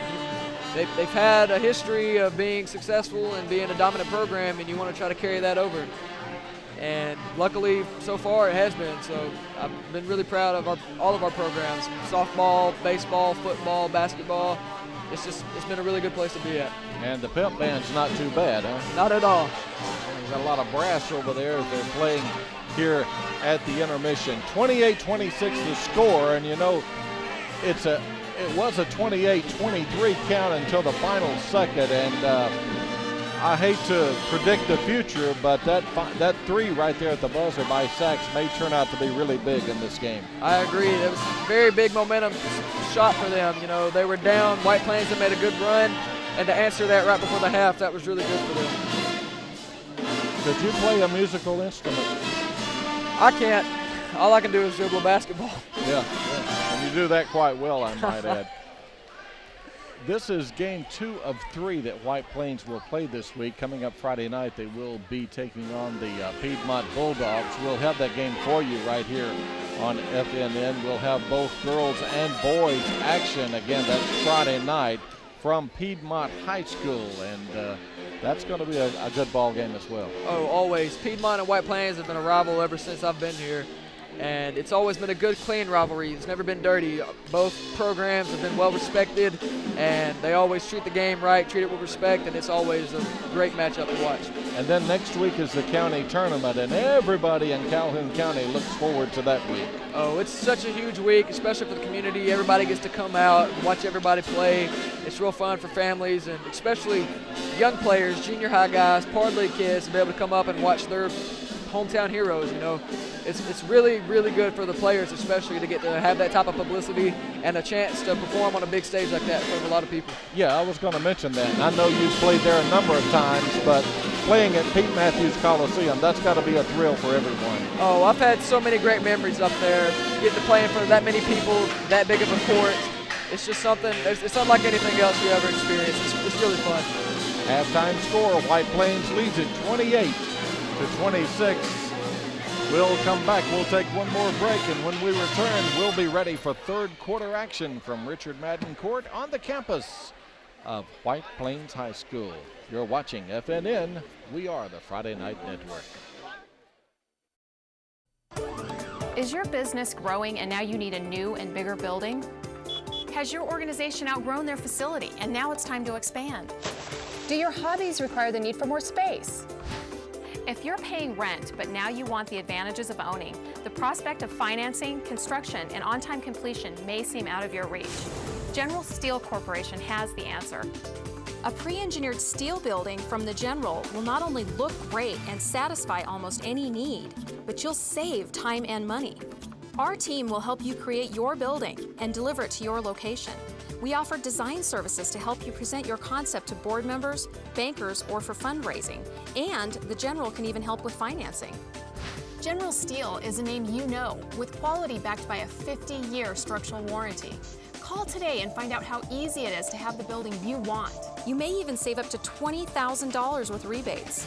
they've had a history of being successful and being a dominant program, and you want to try to carry that over. And luckily, so far, it has been. So I've been really proud of all of our programs: softball, baseball, football, basketball. It's been a really good place to be at. And the pep band's not too bad, huh? Not at all. There's got a lot of brass over there as they're playing here at the intermission. 28-26 the score, and you know, it was a 28-23 count until the final second, and I hate to predict the future, but that three right there at the buzzer by Saks may turn out to be really big in this game. I agree. It was a very big momentum shot for them. You know, they were down. White Plains had made a good run, and to answer that right before the half, that was really good for them. Could you play a musical instrument? I can't. All I can do is dribble basketball. Yeah. And you do that quite well, I might add. This is game 2 of 3 that White Plains will play this week. Coming up Friday night, they will be taking on the Piedmont Bulldogs. We'll have that game for you right here on FNN. We'll have both girls and boys action. Again, that's Friday night from Piedmont High School, and that's going to be a good ball game as well. Oh, always. Piedmont and White Plains have been a rival ever since I've been here. And it's always been a good, clean rivalry. It's never been dirty. Both programs have been well respected, and they always treat the game right, treat it with respect, and it's always a great matchup to watch. And then next week is the county tournament, and everybody in Calhoun County looks forward to that week. Oh, it's such a huge week, especially for the community. Everybody gets to come out, watch everybody play. It's real fun for families, and especially young players, junior high guys, Pard League kids, to be able to come up and watch their hometown heroes. You know, it's really, really good for the players, especially to get to have that type of publicity and a chance to perform on a big stage like that in front of a lot of people. Yeah, I was going to mention that. And I know you've played there a number of times, but playing at Pete Matthews Coliseum, that's got to be a thrill for everyone. Oh, I've had so many great memories up there, getting to play in front of that many people, that big of a court. It's just something, it's unlike anything else you ever experience. It's really fun. Halftime score, White Plains leads it 28-26. We'll come back. We'll take one more break, and when we return, we'll be ready for third quarter action from Richard Madden Court on the campus of White Plains High School. You're watching FNN. We are the Friday Night Network. Is your business growing and now you need a new and bigger building? Has your organization outgrown their facility and now it's time to expand? Do your hobbies require the need for more space? If you're paying rent, but now you want the advantages of owning, the prospect of financing, construction, and on-time completion may seem out of your reach. General Steel Corporation has the answer. A pre-engineered steel building from the General will not only look great and satisfy almost any need, but you'll save time and money. Our team will help you create your building and deliver it to your location. We offer design services to help you present your concept to board members, bankers, or for fundraising. And the General can even help with financing. General Steel is a name you know, with quality backed by a 50-year structural warranty. Call today and find out how easy it is to have the building you want. You may even save up to $20,000 with rebates.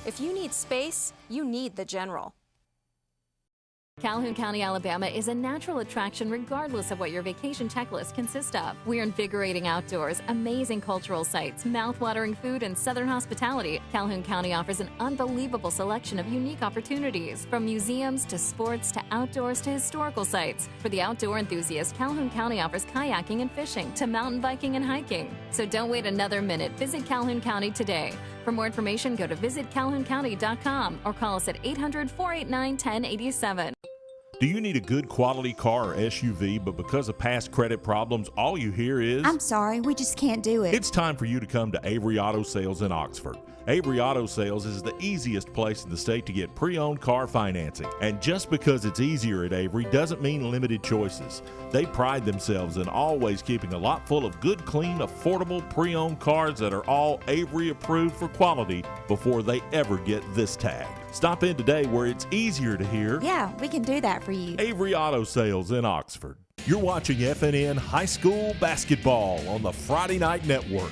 If you need space, you need the General. Calhoun County, Alabama is a natural attraction regardless of what your vacation checklist consists of. We're invigorating outdoors, amazing cultural sites, mouth-watering food, and southern hospitality. Calhoun County offers an unbelievable selection of unique opportunities, from museums to sports to outdoors to historical sites. For the outdoor enthusiast, Calhoun County offers kayaking and fishing to mountain biking and hiking. So don't wait another minute. Visit Calhoun County today. For more information, go to visitcalhouncounty.com or call us at 800-489-1087. Do you need a good quality car or SUV, but because of past credit problems, all you hear is, I'm sorry, we just can't do it. It's time for you to come to Avery Auto Sales in Oxford. Avery Auto Sales is the easiest place in the state to get pre-owned car financing. And just because it's easier at Avery doesn't mean limited choices. They pride themselves in always keeping a lot full of good, clean, affordable pre-owned cars that are all Avery approved for quality before they ever get this tag. Stop in today where it's easier to hear. Yeah, we can do that for you. Avery Auto Sales in Oxford. You're watching FNN High School Basketball on the Friday Night Network.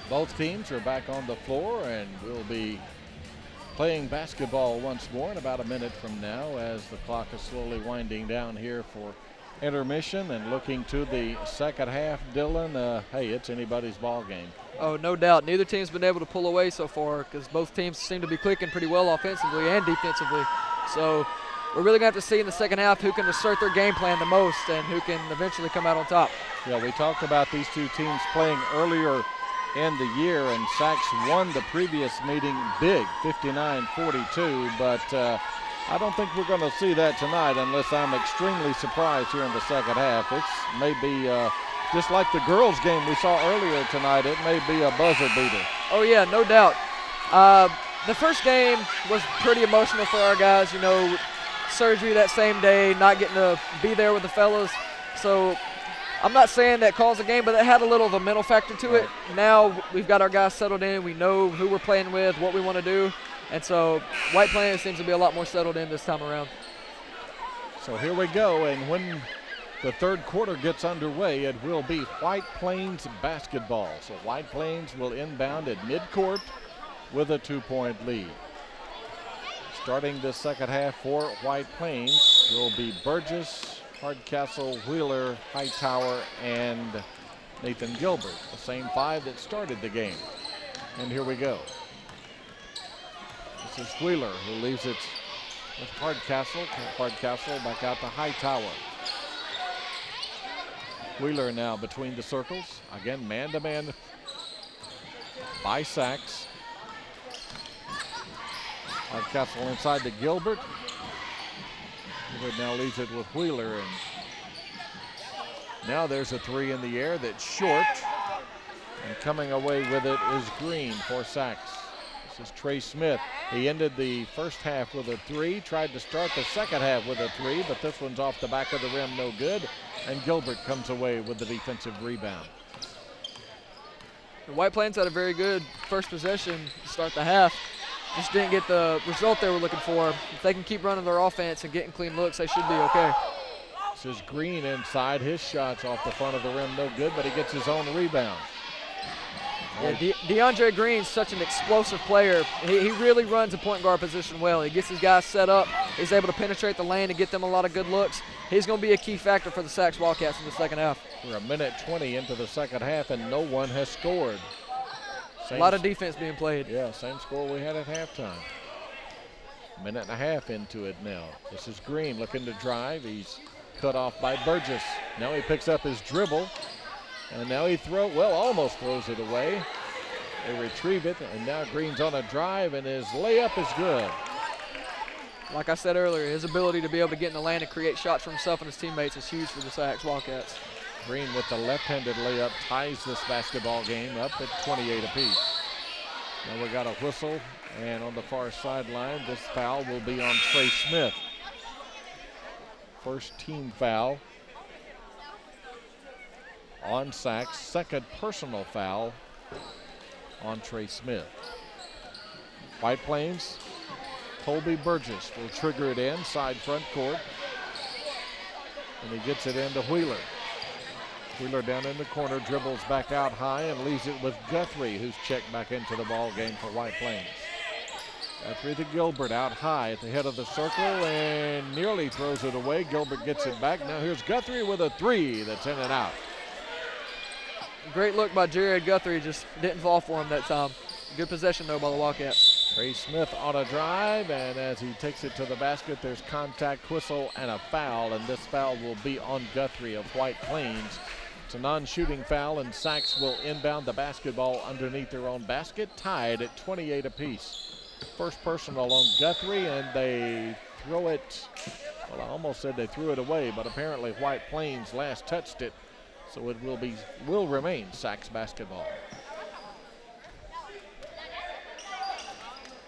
Both teams are back on the floor, and we'll be playing basketball once more in about a minute from now as the clock is slowly winding down here for intermission and looking to the second half. Dylan, hey, it's anybody's ball game. Oh, no doubt. Neither team's been able to pull away so far because both teams seem to be clicking pretty well offensively and defensively. So we're really going to have to see in the second half who can assert their game plan the most and who can eventually come out on top. Yeah, we talked about these two teams playing earlier in the year, and Saks won the previous meeting big, 59-42, but I don't think we're going to see that tonight unless I'm extremely surprised here in the second half. It's maybe just like the girls' game we saw earlier tonight, it may be a buzzer beater. Oh, yeah, no doubt. The first game was pretty emotional for our guys, you know, surgery that same day, not getting to be there with the fellas. So I'm not saying that caused the game, but it had a little of a mental factor to it. Now we've got our guys settled in. We know who we're playing with, what we want to do. And so White Plains seems to be a lot more settled in this time around. So here we go, and when the third quarter gets underway, it will be White Plains basketball. So White Plains will inbound at midcourt with a 2-point lead. Starting this second half for White Plains will be Burgess, Hardcastle, Wheeler, Hightower, and Nathan Gilbert, the same five that started the game. And here we go. This is Wheeler who leaves it with Hardcastle. Hardcastle back out to Hightower. Wheeler now between the circles. Again, man-to-man by Saks. Hardcastle inside to Gilbert. Gilbert now leaves it with Wheeler, and now there's a three in the air that's short, and coming away with it is Green for Saks. This is Trey Smith. He ended the first half with a three, tried to start the second half with a three, but this one's off the back of the rim, no good, and Gilbert comes away with the defensive rebound. The White Plains had a very good first possession to start the half. Just didn't get the result they were looking for. If they can keep running their offense and getting clean looks, they should be okay. This is Green inside. His shot's off the front of the rim, no good, but he gets his own rebound. Yeah, DeAndre Green's such an explosive player. He really runs a point guard position well. He gets his guys set up. He's able to penetrate the lane and get them a lot of good looks. He's going to be a key factor for the Saks Wildcats in the second half. We're a minute 20 into the second half, and no one has scored. A lot of defense being played. Yeah, same score we had at halftime. Minute and a half into it now. This is Green looking to drive. He's cut off by Burgess. Now he picks up his dribble, and now he almost throws it away. They retrieve it, and now Green's on a drive, and his layup is good. Like I said earlier, his ability to be able to get in the lane and create shots for himself and his teammates is huge for the Saks Wildcats. Green with the left-handed layup ties this basketball game up at 28 apiece. Now we got a whistle, and on the far sideline, this foul will be on Trey Smith. First team foul on Saks, second personal foul on Trey Smith. White Plains, Colby Burgess will trigger it in, side front court, and he gets it into Wheeler. Wheeler down in the corner, dribbles back out high and leaves it with Guthrie, who's checked back into the ball game for White Plains. Guthrie to Gilbert out high at the head of the circle and nearly throws it away. Gilbert gets it back. Now here's Guthrie with a three that's in and out. Great look by Jared Guthrie, just didn't fall for him that time. Good possession though by the Wildcats. Trey Smith on a drive, and as he takes it to the basket, there's contact, whistle, and a foul, and this foul will be on Guthrie of White Plains. It's a non-shooting foul, and Saks will inbound the basketball underneath their own basket, tied at 28 apiece. First personal on Guthrie, and they throw it. Well, I almost said they threw it away, but apparently White Plains last touched it, so it will remain Saks basketball.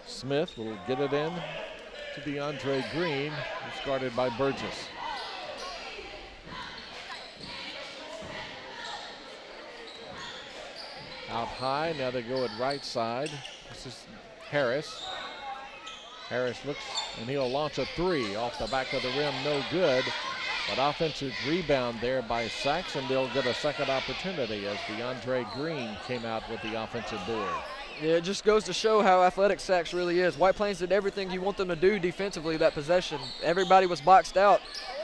Smith will get it in to DeAndre Green, who's guarded by Burgess. Out high, now they go at right side. This is Harris. Harris looks, and he'll launch a three off the back of the rim, no good. But offensive rebound there by Saks, and they'll get a second opportunity as DeAndre Green came out with the offensive board. Yeah, it just goes to show how athletic Saks really is. White Plains did everything you want them to do defensively that possession. Everybody was boxed out.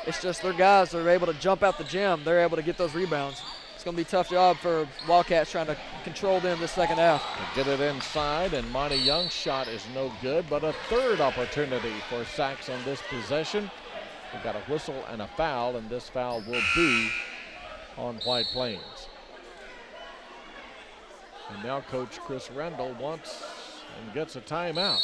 It's just their guys are able to jump out the gym. They're able to get those rebounds. It's going to be a tough job for Wildcats trying to control them this second half. Get it inside, and Monty Young's shot is no good, but a third opportunity for Saks on this possession. We've got a whistle and a foul, and this foul will be on White Plains. And now Coach Chris Randall wants and gets a timeout.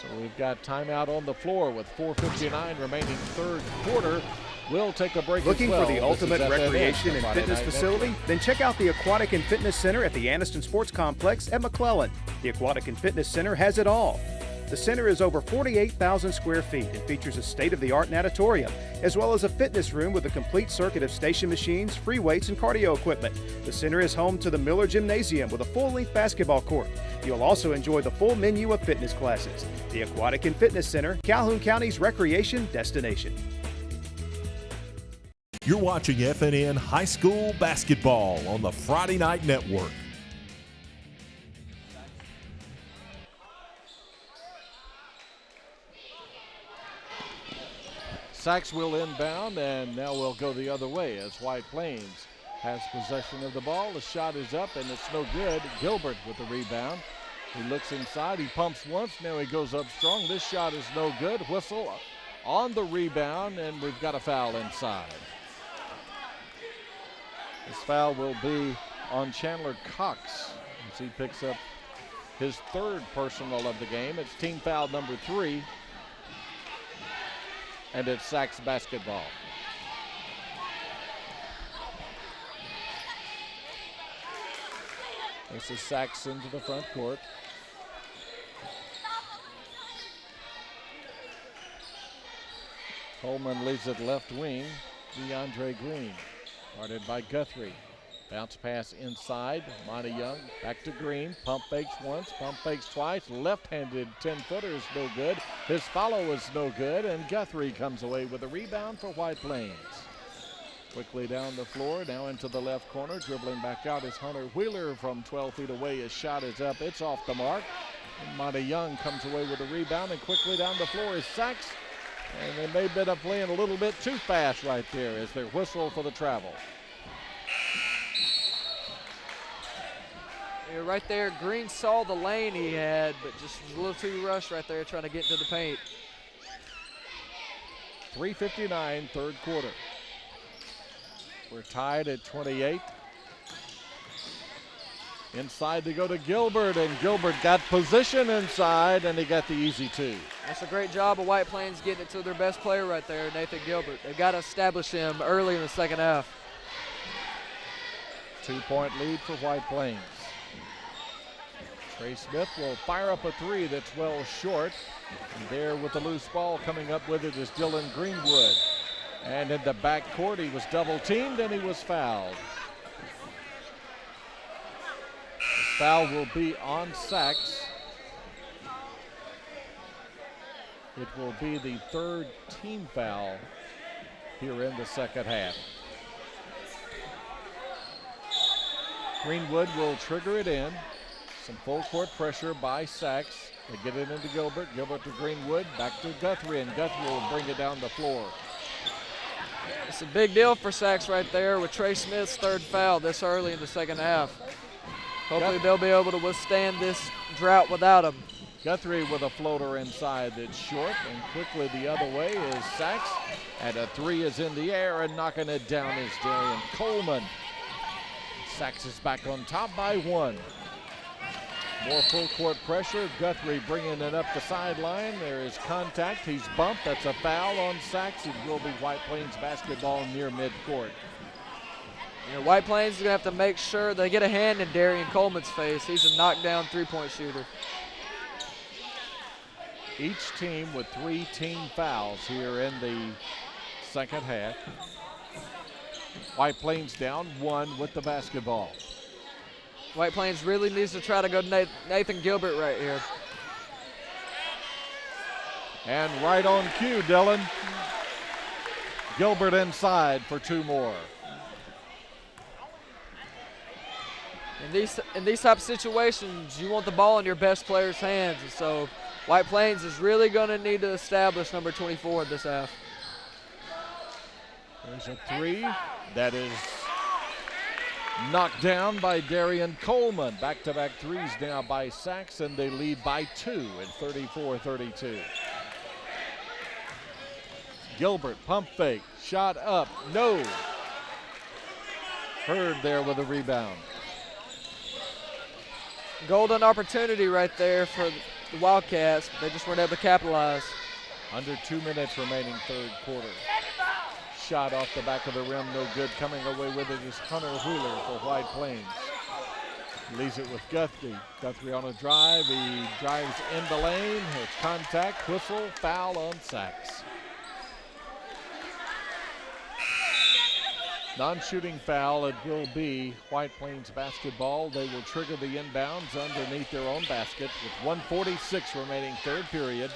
So we've got timeout on the floor with 4:59 remaining third quarter. We'll take a break. Looking for the ultimate recreation and fitness facility? Then check out the Aquatic and Fitness Center at the Anniston Sports Complex at McClellan. The Aquatic and Fitness Center has it all. The center is over 48,000 square feet and features a state-of-the-art natatorium, as well as a fitness room with a complete circuit of station machines, free weights, and cardio equipment. The center is home to the Miller Gymnasium with a full-length basketball court. You'll also enjoy the full menu of fitness classes. The Aquatic and Fitness Center, Calhoun County's recreation destination. You're watching FNN High School Basketball on the Friday Night Network. Saks will inbound, and now we'll go the other way as White Plains has possession of the ball. The shot is up, and it's no good. Gilbert with the rebound. He looks inside. He pumps once. Now he goes up strong. This shot is no good. Whistle on the rebound, and we've got a foul inside. This foul will be on Chandler Cox as he picks up his third personal of the game. It's team foul number 3. And it's Saks basketball. This is Saks into the front court. Coleman leads it left wing. DeAndre Green, guarded by Guthrie. Bounce pass inside. Monty Young back to Green. Pump fakes once, pump fakes twice. Left-handed 10-footer is no good. His follow is no good, and Guthrie comes away with a rebound for White Plains. Quickly down the floor, now into the left corner. Dribbling back out is Hunter Wheeler from 12 feet away. His shot is up. It's off the mark. And Monty Young comes away with a rebound, and quickly down the floor is Saks. And they may have been playing a little bit too fast right there as they whistle for the travel. Yeah, right there, Green saw the lane he had, but just was a little too rushed right there trying to get into the paint. 3:59, third quarter. We're tied at 28. Inside to go to Gilbert, and Gilbert got position inside, and he got the easy 2. That's a great job of White Plains getting it to their best player right there, Nathan Gilbert. They've got to establish him early in the second half. 2-point lead for White Plains. Trey Smith will fire up a 3 that's well short. And there with the loose ball coming up with it is Dylan Greenwood. And in the backcourt, he was double teamed and he was fouled. The foul will be on Saks. It will be the third team foul here in the second half. Greenwood will trigger it in. Some full court pressure by Saks. They get it into Gilbert. Gilbert to Greenwood. Back to Guthrie, and Guthrie will bring it down the floor. It's a big deal for Saks right there with Trey Smith's third foul this early in the second half. Hopefully they'll be able to withstand this drought without him. Guthrie with a floater inside that's short, and quickly the other way is Saks. And a 3 is in the air, and knocking it down is Darian Coleman. Saks is back on top by 1. More full court pressure. Guthrie bringing it up the sideline. There is contact. He's bumped. That's a foul on Saks. It will be White Plains basketball near midcourt. You know, White Plains is going to have to make sure they get a hand in Darian Coleman's face. He's a knockdown three-point shooter. Each team with 3 team fouls here in the second half. White Plains down 1 with the basketball. White Plains really needs to try to go Nathan Gilbert right here. And right on cue, Dylan. Gilbert inside for 2 more. In these type of situations, you want the ball in your best player's hands. And so White Plains is really going to need to establish number 24 this half. There's a 3. That is knocked down by Darian Coleman. Back-to-back threes now by Saks, and they lead by 2 at 34-32. Gilbert, pump fake, shot up, no. Hurd there with a rebound. Golden opportunity right there for the Wildcats. They just weren't able to capitalize. Under 2 minutes remaining third quarter. Shot off the back of the rim, no good. Coming away with it is Hunter Wheeler for White Plains. Leaves it with Guthrie. Guthrie on a drive. He drives in the lane. His contact, whistle, foul on Saks. Non-shooting foul, it will be White Plains basketball. They will trigger the inbounds underneath their own basket with 1:46 remaining third period.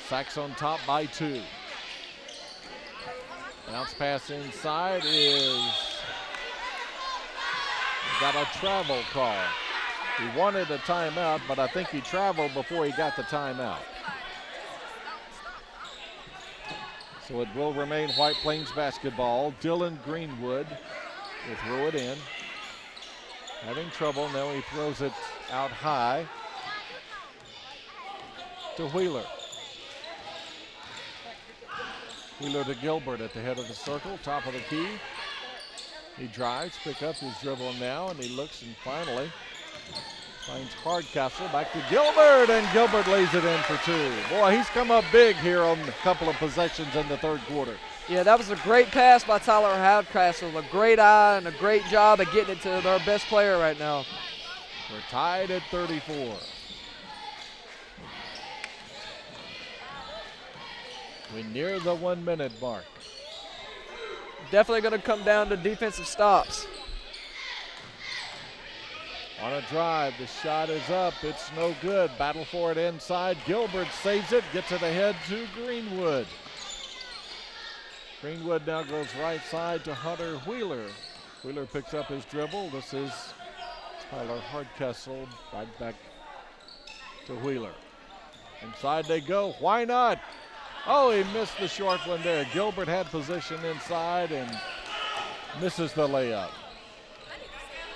Saks on top by 2. Bounce pass inside is got a travel call. He wanted a timeout, but I think he traveled before he got the timeout. So it will remain White Plains basketball. Dylan Greenwood will throw it in. Having trouble, now he throws it out high to Wheeler. Wheeler to Gilbert at the head of the circle, top of the key. He drives, pick up his dribble now, and he looks and finally finds Hardcastle, back to Gilbert, and Gilbert lays it in for 2. Boy, he's come up big here on a couple of possessions in the third quarter. Yeah, that was a great pass by Tyler Hardcastle. A great eye and a great job at getting it to our best player right now. We're tied at 34. We near the 1 minute mark. Definitely going to come down to defensive stops. On a drive, the shot is up. It's no good. Battle for it inside. Gilbert saves it. Gets it ahead to Greenwood. Greenwood now goes right side to Hunter Wheeler. Wheeler picks up his dribble. This is Tyler Hardcastle. Right back to Wheeler. Inside they go. Why not? Oh, he missed the short one there. Gilbert had position inside and misses the layup.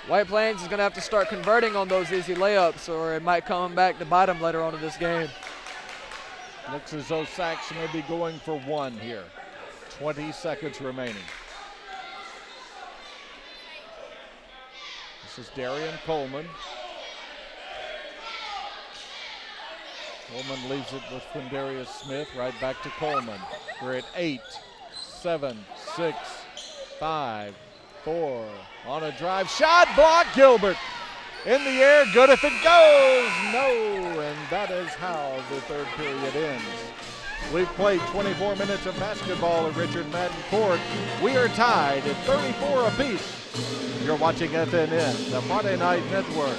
White Plains is going to have to start converting on those easy layups, or it might come back to bite them later on in this game. Looks as though Saks may be going for 1 here. 20 seconds remaining. This is Darian Coleman. Coleman leaves it with Quindarius Smith. Right back to Coleman. We're at 8, 7, 6, 5, 4. On a drive, shot, block, Gilbert. In the air, good if it goes. No, and that is how the third period ends. We've played 24 minutes of basketball at Richard Madden Court. We are tied at 34 apiece. You're watching FNN, the Friday Night Network.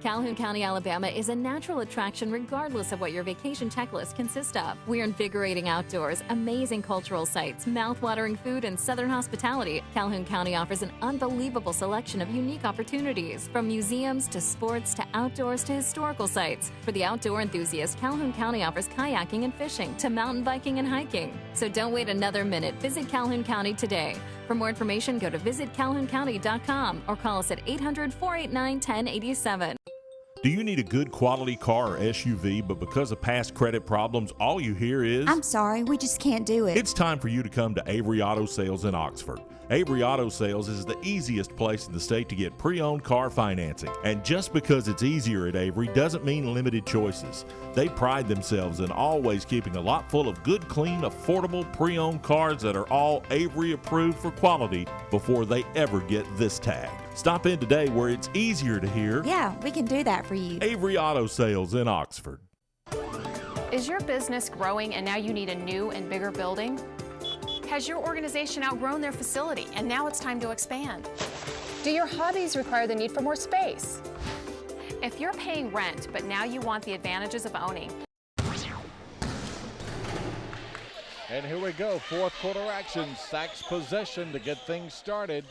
Calhoun County, Alabama is a natural attraction regardless of what your vacation checklist consists of. We're invigorating outdoors, amazing cultural sites, mouth-watering food, and southern hospitality. Calhoun County offers an unbelievable selection of unique opportunities, from museums to sports to outdoors to historical sites. For the outdoor enthusiast, Calhoun County offers kayaking and fishing to mountain biking and hiking. So don't wait another minute. Visit Calhoun County today. For more information, go to visitcalhouncounty.com or call us at 800-489-1087. Do you need a good quality car or SUV, but because of past credit problems, all you hear is, "I'm sorry, we just can't do it"? It's time for you to come to Avery Auto Sales in Oxford. Avery Auto Sales is the easiest place in the state to get pre-owned car financing. And just because it's easier at Avery doesn't mean limited choices. They pride themselves in always keeping a lot full of good, clean, affordable pre-owned cars that are all Avery approved for quality before they ever get this tag. Stop in today where it's easier to hear. Yeah, we can do that for you. Avery Auto Sales in Oxford. Is your business growing and now you need a new and bigger building? Has your organization outgrown their facility and now it's time to expand? Do your hobbies require the need for more space? If you're paying rent, but now you want the advantages of owning. And here we go, fourth quarter action. Saks possession to get things started.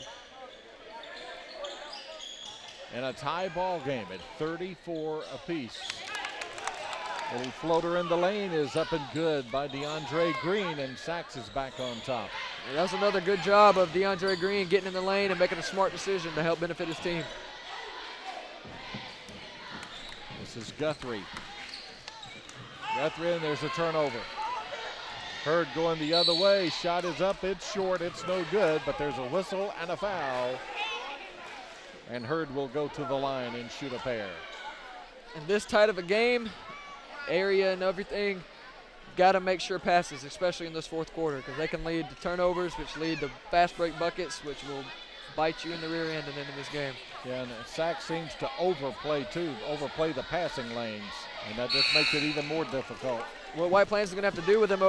And a tie ball game at 34 apiece. Little floater in the lane is up and good by DeAndre Green, and Saks is back on top. And that's another good job of DeAndre Green getting in the lane and making a smart decision to help benefit his team. This is Guthrie. Guthrie, and there's a turnover. Hurd going the other way. Shot is up, it's short, it's no good, but there's a whistle and a foul. And Hurd will go to the line and shoot a pair. In this tight of a game, area and everything, got to make sure passes, especially in this fourth quarter, because they can lead to turnovers, which lead to fast break buckets, which will bite you in the rear end and into this game. Yeah, and Saks seems to overplay the passing lanes, and that just makes it even more difficult. What White Plains is going to have to do with them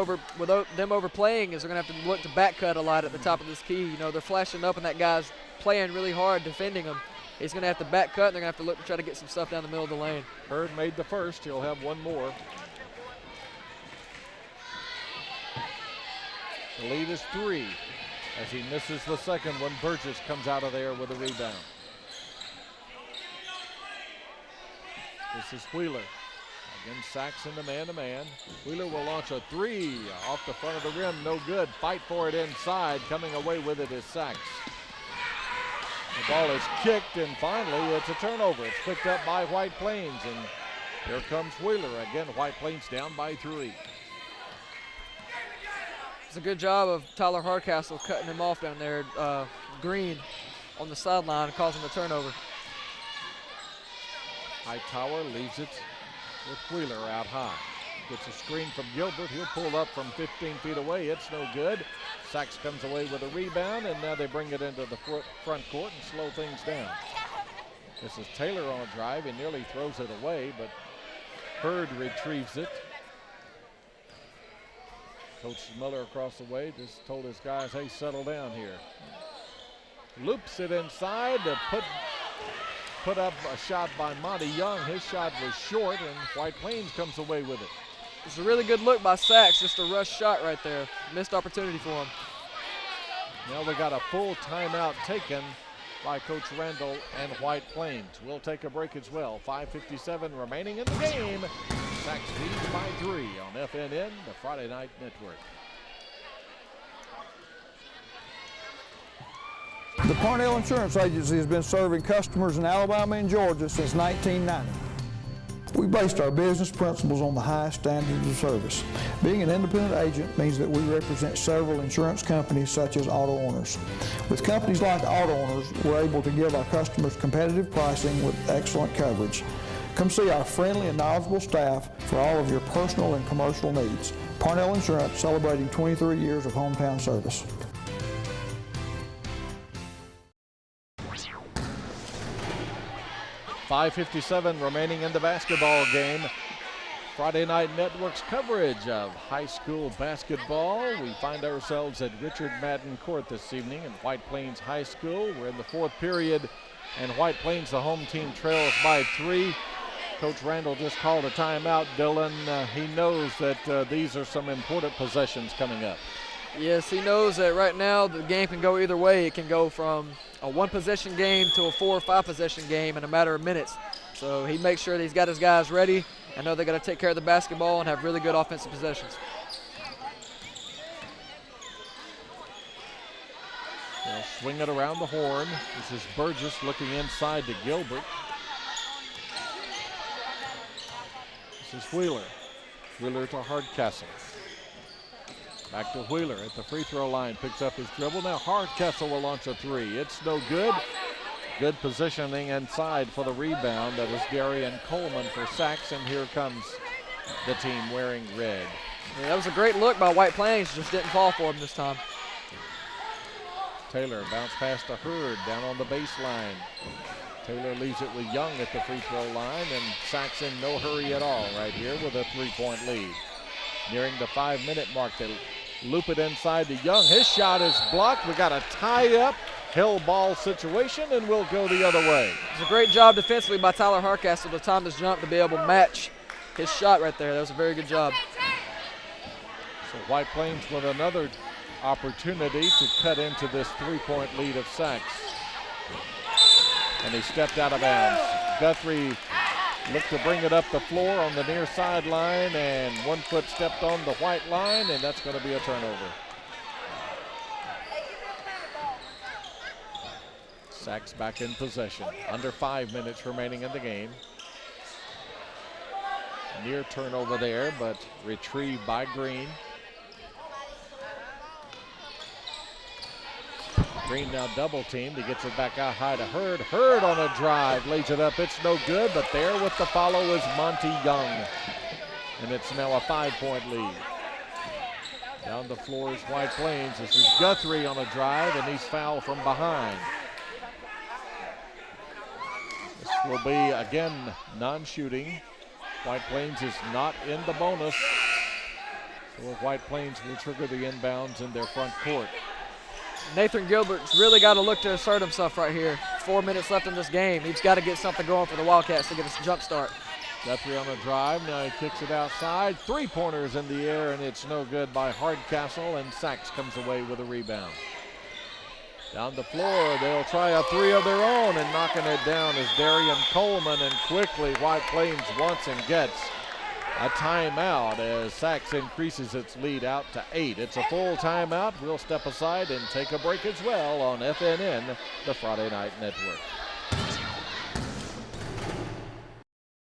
overplaying is they're going to have to look to back cut a lot at the top of this key. You know, they're flashing up and that guy's playing really hard defending them. He's going to have to back cut, and they're going to have to look to try to get some stuff down the middle of the lane. Hurd made the first. He'll have one more. The lead is 3 as he misses the second one. Burgess comes out of there with a rebound. This is Wheeler. Again, Saks in the man-to-man. Wheeler will launch a 3 off the front of the rim. No good. Fight for it inside. Coming away with it is Saks. The ball is kicked, and finally it's a turnover. It's picked up by White Plains, and here comes Wheeler. Again, White Plains down by 3. It's a good job of Tyler Hardcastle cutting him off down there. Green on the sideline causing the turnover. Hightower leaves it with Wheeler out high. Gets a screen from Gilbert. He'll pull up from 15 feet away. It's no good. Saks comes away with a rebound, and now they bring it into the front court and slow things down. This is Taylor on a drive. He nearly throws it away, but Hurd retrieves it. Coach Miller across the way just told his guys, hey, settle down here. Loops it inside to put up a shot by Monty Young. His shot was short, and White Plains comes away with it. It's a really good look by Saks, just a rush shot right there. Missed opportunity for him. Now we got a full timeout taken by Coach Randall and White Plains. We'll take a break as well. 5:57 remaining in the game. Saks leads by 3 on FNN, the Friday Night Network. The Parnell Insurance Agency has been serving customers in Alabama and Georgia since 1990. We based our business principles on the highest standards of service. Being an independent agent means that we represent several insurance companies such as Auto Owners. With companies like Auto Owners, we're able to give our customers competitive pricing with excellent coverage. Come see our friendly and knowledgeable staff for all of your personal and commercial needs. Parnell Insurance, celebrating 23 years of hometown service. .557 remaining in the basketball game. Friday Night Network's coverage of high school basketball. We find ourselves at Richard Madden Court this evening in White Plains High School. We're in the fourth period, and White Plains, the home team, trails by 3. Coach Randall just called a timeout, Dylan. He knows that these are some important possessions coming up. Yes, he knows that right now the game can go either way. It can go from a 1-possession game to a 4 or 5-possession game in a matter of minutes. So he makes sure that he's got his guys ready. I know they got to take care of the basketball and have really good offensive possessions. They'll swing it around the horn. This is Burgess looking inside to Gilbert. This is Wheeler. Wheeler to Hardcastle. Back to Wheeler at the free throw line, picks up his dribble. Now Hardcastle will launch a three. It's no good. Good positioning inside for the rebound. That is Darian Coleman for Saks, and here comes the team wearing red. Yeah, that was a great look by White Plains, just didn't fall for him this time. Taylor bounce pass to Hurd down on the baseline. Taylor leaves it with Young at the free throw line, and Saks in no hurry at all right here with a 3-point lead. Nearing the 5-minute mark, they loop it inside to Young. His shot is blocked. We got a tie-up, hell ball situation, and we'll go the other way. It's a great job defensively by Tyler Hardcastle to time his jump to be able to match his shot right there. That was a very good job. So White Plains with another opportunity to cut into this 3-point lead of Saks. And he stepped out of bounds. Guthrie looked to bring it up the floor on the near sideline, and 1 foot stepped on the white line, and that's going to be a turnover. Saks back in possession. Under 5 minutes remaining in the game. Near turnover there, but retrieved by Green. Green now double teamed. He gets it back out high to Hurd. Hurd on a drive, lays it up. It's no good, but there with the follow is Monty Young. And it's now a 5-point lead. Down the floor is White Plains. This is Guthrie on a drive, and he's fouled from behind. This will be, again, non-shooting. White Plains is not in the bonus. So White Plains will trigger the inbounds in their front court. Nathan Gilbert's really got to look to assert himself right here. 4 minutes left in this game. He's got to get something going for the Wildcats to get a jump start. Guthrie on a drive. Now he kicks it outside. 3-pointers in the air, and it's no good by Hardcastle, and Saks comes away with a rebound. Down the floor, they'll try a three of their own, and knocking it down is Darian Coleman, and quickly White Plains wants and gets a timeout as Saks increases its lead out to 8. It's a full timeout. We'll step aside and take a break as well on FNN, the Friday Night Network.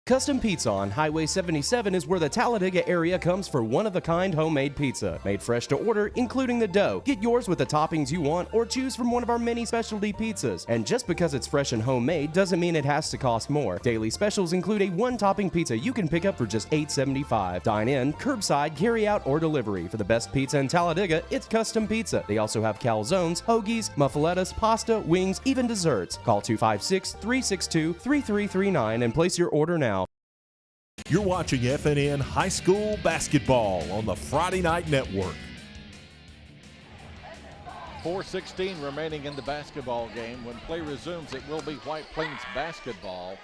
Custom Pizza on Highway 77 is where the Talladega area comes for one-of-a-kind homemade pizza. Made fresh to order, including the dough. Get yours with the toppings you want or choose from one of our many specialty pizzas. And just because it's fresh and homemade doesn't mean it has to cost more. Daily specials include a one-topping pizza you can pick up for just $8.75. Dine in, curbside, carry-out, or delivery. For the best pizza in Talladega, it's Custom Pizza. They also have calzones, hoagies, muffalettas, pasta, wings, even desserts. Call 256-362-3339 and place your order now. You're watching FNN High School Basketball on the Friday Night Network. 4:16 remaining in the basketball game. When play resumes, it will be White Plains basketball.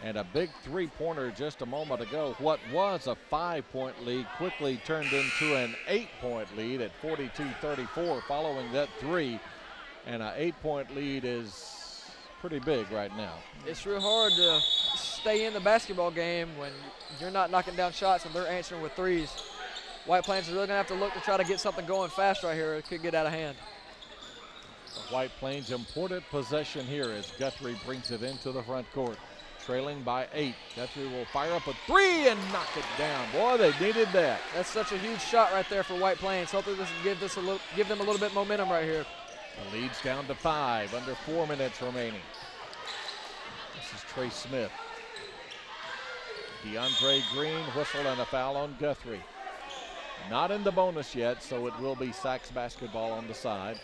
And a big three-pointer just a moment ago. What was a 5-point lead quickly turned into an 8-point lead at 42-34 following that three. And an 8-point lead is pretty big right now. It's real hard to stay in the basketball game when you're not knocking down shots and they're answering with threes. White Plains is really going to have to look to try to get something going fast right here. It could get out of hand. The White Plains important possession here as Guthrie brings it into the front court. Trailing by 8. Guthrie will fire up a three and knock it down. Boy, they needed that. That's such a huge shot right there for White Plains. Hopefully this will give them a little bit momentum right here. The lead's down to 5, under 4 minutes remaining. This is Trey Smith. DeAndre Green, whistle and a foul on Guthrie. Not in the bonus yet, so it will be Saks basketball on the side.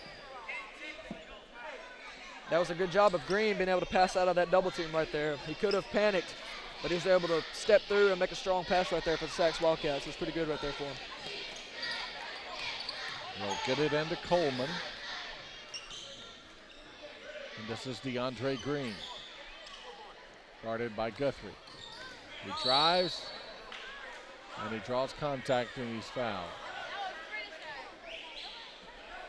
That was a good job of Green being able to pass out of that double team right there. He could have panicked, but he was able to step through and make a strong pass right there for the Saks Wildcats. It was pretty good right there for him. They'll get it into Coleman. And this is DeAndre Green. Guarded by Guthrie. He drives, and he draws contact, and he's fouled.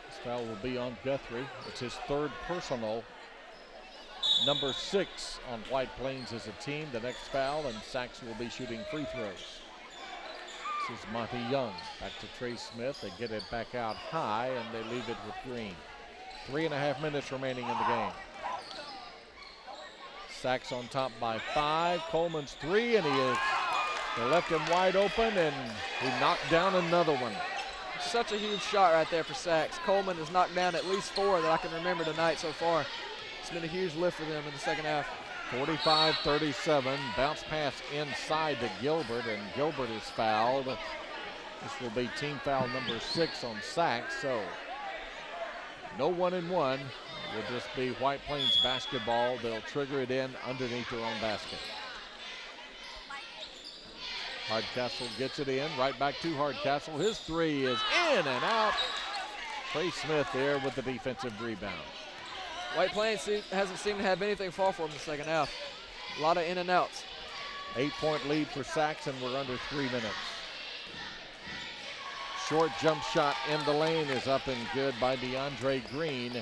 This foul will be on Guthrie. It's his third personal. Number 6 on White Plains as a team. The next foul, and Saks will be shooting free throws. This is Monty Young. Back to Trey Smith. They get it back out high, and they leave it with Green. 3.5 minutes remaining in the game. Saks on top by 5. Coleman's three, and they left him wide open, and he knocked down another one. such a huge shot right there for Saks. Coleman has knocked down at least 4 that I can remember tonight so far. It's been a huge lift for them in the second half. 45-37, bounce pass inside to Gilbert, and Gilbert is fouled. This will be team foul number 6 on Saks, so no 1-and-1. Will just be White Plains basketball. They'll trigger it in underneath their own basket. Hardcastle gets it in, right back to Hardcastle. His 3 is in and out. Trey Smith there with the defensive rebound. White Plains hasn't seemed to have anything fall for him in the second half. A lot of in and outs. 8-point lead for Saks, and we're under 3 minutes. Short jump shot in the lane is up and good by DeAndre Green,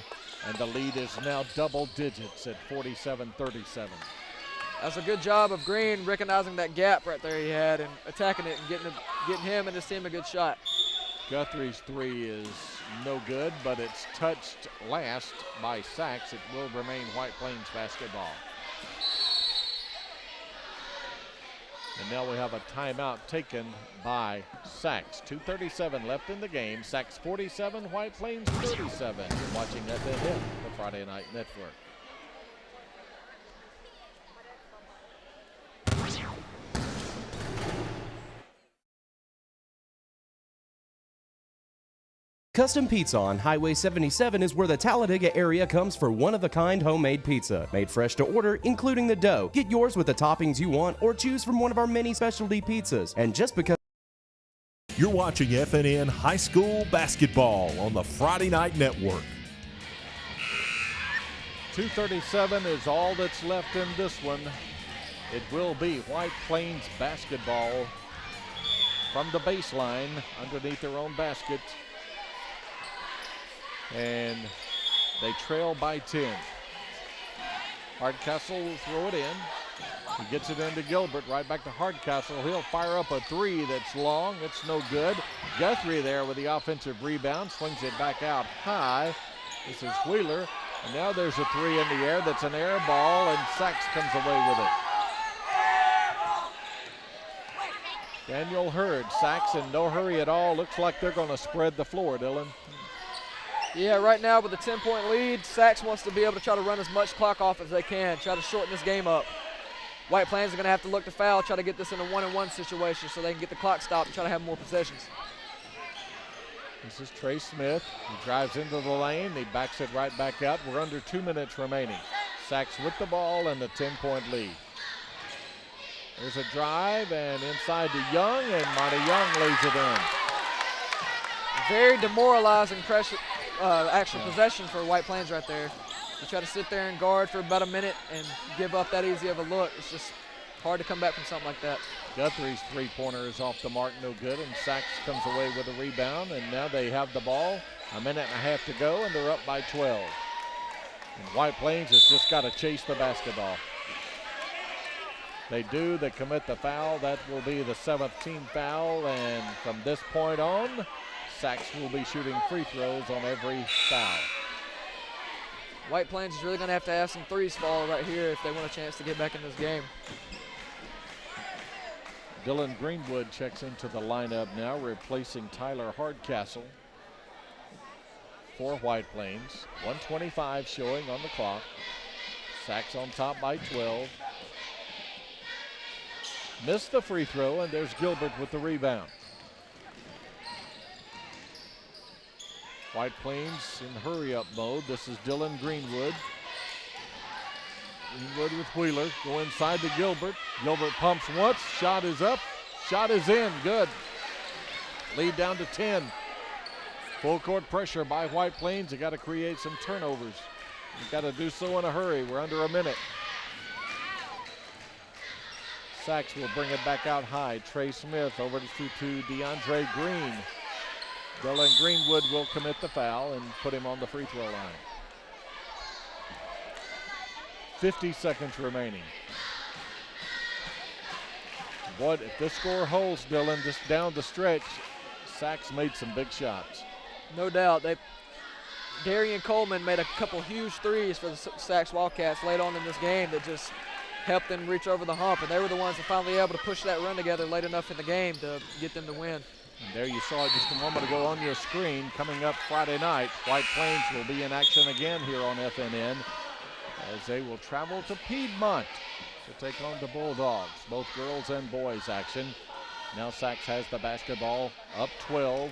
and the lead is now double digits at 47-37. That's a good job of Green recognizing that gap right there he had and attacking it and getting him and his team a good shot. Guthrie's 3 is no good, but it's touched last by Saks. It will remain White Plains basketball. And now we have a timeout taken by Saks. 2:37 left in the game. Saks 47, White Plains 37. You're watching FNN, the Friday Night Network. Custom Pizza on Highway 77 is where the Talladega area comes for one-of-a-kind homemade pizza. Made fresh to order, including the dough. Get yours with the toppings you want or choose from one of our many specialty pizzas. And just because you're watching FNN High School Basketball on the Friday Night Network. 2:37 is all that's left in this one. It will be White Plains basketball from the baseline underneath their own basket. And they trail by 10. Hardcastle will throw it in. He gets it into Gilbert, right back to Hardcastle. He'll fire up a 3 that's long. It's no good. Guthrie there with the offensive rebound, swings it back out high. This is Wheeler. And now there's a 3 in the air that's an air ball, and Saks comes away with it. Daniel Hurd, Saks in no hurry at all. Looks like they're going to spread the floor, Dylan. Yeah, right now with a 10-point lead, Saks wants to be able to try to run as much clock off as they can, try to shorten this game up. White Plains are going to have to look to foul, try to get this in a 1-and-1 situation so they can get the clock stopped and try to have more possessions. This is Trey Smith. He drives into the lane. He backs it right back out. We're under 2 minutes remaining. Saks with the ball and the 10-point lead. There's a drive and inside to Young, and Monty Young lays it in. Very demoralizing pressure. Actual possession for White Plains right there. You try to sit there and guard for about a minute and give up that easy of a look. It's just hard to come back from something like that. Guthrie's 3-pointer is off the mark, no good, and Saks comes away with a rebound, and now they have the ball. A minute and a half to go, and they're up by 12. And White Plains has just got to chase the basketball. They do, they commit the foul. That will be the 7th team foul, and from this point on, Saks will be shooting free throws on every foul. White Plains is really going to have some threes fall right here if they want a chance to get back in this game. Dylan Greenwood checks into the lineup now, replacing Tyler Hardcastle for White Plains. 1:25 showing on the clock. Saks on top by 12. Missed the free throw, and there's Gilbert with the rebound. White Plains in hurry-up mode. This is Dylan Greenwood. Greenwood with Wheeler. Go inside to Gilbert. Gilbert pumps once. Shot is up. Shot is in. Good. Lead down to 10. Full court pressure by White Plains. They got to create some turnovers. You've got to do so in a hurry. We're under a minute. Saks will bring it back out high. Trey Smith over to DeAndre Green. Dylan Greenwood will commit the foul and put him on the free throw line. 50 seconds remaining. Boy, if this score holds, Dylan, just down the stretch, Saks made some big shots. No doubt. Darian Coleman made a couple huge threes for the Saks Wildcats late on in this game that just helped them reach over the hump, and they were the ones that finally able to push that run together late enough in the game to get them to win. And there you saw it just a moment ago on your screen. Coming up Friday night, White Plains will be in action again here on FNN as they will travel to Piedmont to take on the Bulldogs. Both girls and boys action. Now Saks has the basketball, up 12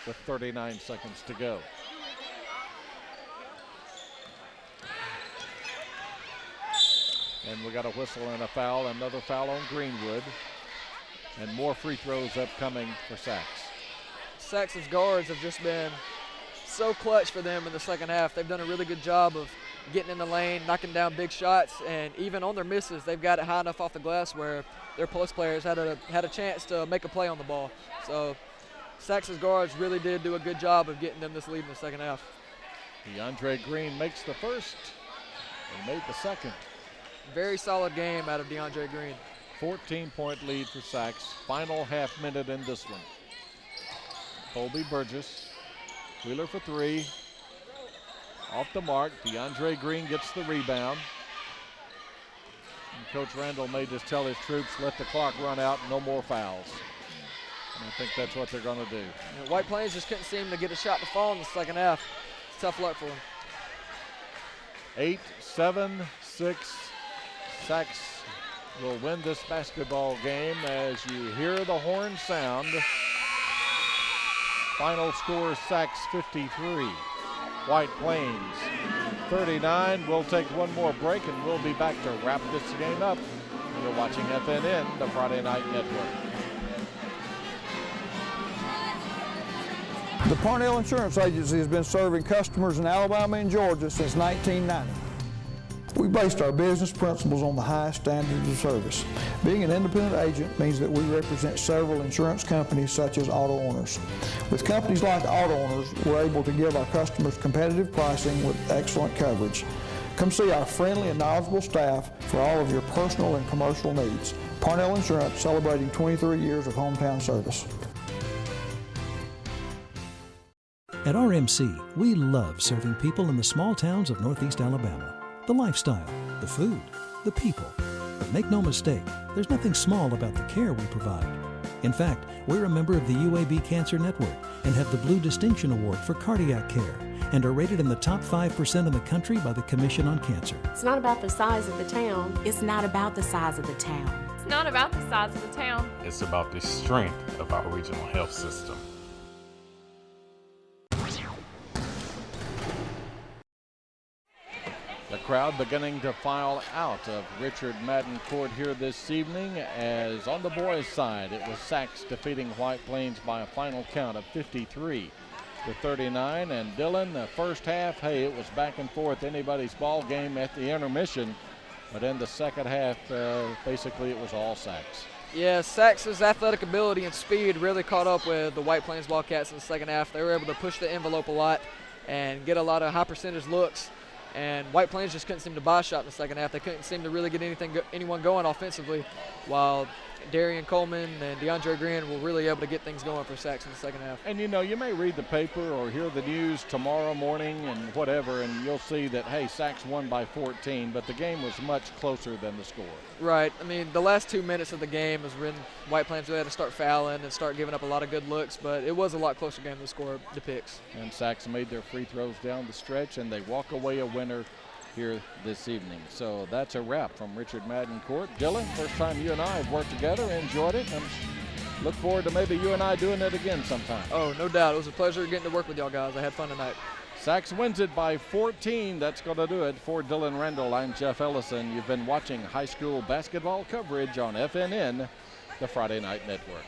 with 39 seconds to go. And we got a whistle and a foul, another foul on Greenwood. And more free throws upcoming for Saks. Saks' guards have just been so clutch for them in the second half. They've done a really good job of getting in the lane, knocking down big shots, and even on their misses, they've got it high enough off the glass where their post players had a chance to make a play on the ball. So Saks' guards really did do a good job of getting them this lead in the second half. DeAndre Green makes the first and made the second. Very solid game out of DeAndre Green. 14-point lead for Saks. Final half minute in this one. Colby Burgess, Wheeler for three. Off the mark, DeAndre Green gets the rebound. And Coach Randall may just tell his troops, let the clock run out, no more fouls. And I think that's what they're going to do. And White Plains just couldn't seem to get a shot to fall in the second half. Tough luck for them. 8-7-6. Saks will win this basketball game as you hear the horn sound. Final score, Saks 53, White Plains 39. We'll take one more break and we'll be back to wrap this game up. You're watching FNN, the Friday Night Network. The Parnell Insurance Agency has been serving customers in Alabama and Georgia since 1990. We based our business principles on the highest standards of service. Being an independent agent means that we represent several insurance companies such as Auto Owners. With companies like Auto Owners, we're able to give our customers competitive pricing with excellent coverage. Come see our friendly and knowledgeable staff for all of your personal and commercial needs. Parnell Insurance, celebrating 23 years of hometown service. At RMC, we love serving people in the small towns of Northeast Alabama. The lifestyle, the food, the people. But make no mistake, there's nothing small about the care we provide. In fact, we're a member of the UAB Cancer Network and have the Blue Distinction Award for cardiac care and are rated in the top 5% in the country by the Commission on Cancer. It's not about the size of the town. It's not about the size of the town. It's not about the size of the town. It's about the strength of our regional health system. The crowd beginning to file out of Richard Madden Court here this evening, as on the boys' side it was Saks defeating White Plains by a final count of 53-39. And Dylan, the first half, hey, it was back and forth, anybody's ball game at the intermission, but in the second half, basically it was all Saks. Yeah, Saks' athletic ability and speed really caught up with the White Plains Wildcats in the second half. They were able to push the envelope a lot and get a lot of high percentage looks. And White Plains just couldn't seem to buy a shot in the second half. They couldn't seem to really get anyone going offensively, while Darian Coleman and DeAndre Green were really able to get things going for Saks in the second half. And you know, you may read the paper or hear the news tomorrow morning and whatever, and you'll see that, hey, Saks won by 14, but the game was much closer than the score. Right. I mean, the last 2 minutes of the game is when White Plains really had to start fouling and start giving up a lot of good looks, but it was a lot closer game than the score depicts. And Saks made their free throws down the stretch, and they walk away a winner here this evening. So that's a wrap from Richard Madden Court. Dylan, first time you and I have worked together, enjoyed it, and look forward to maybe you and I doing it again sometime. Oh, no doubt. It was a pleasure getting to work with y'all guys. I had fun tonight. Saks wins it by 14. That's going to do it. For Dylan Randall, I'm Jeff Ellison. You've been watching high school basketball coverage on FNN, the Friday Night Network.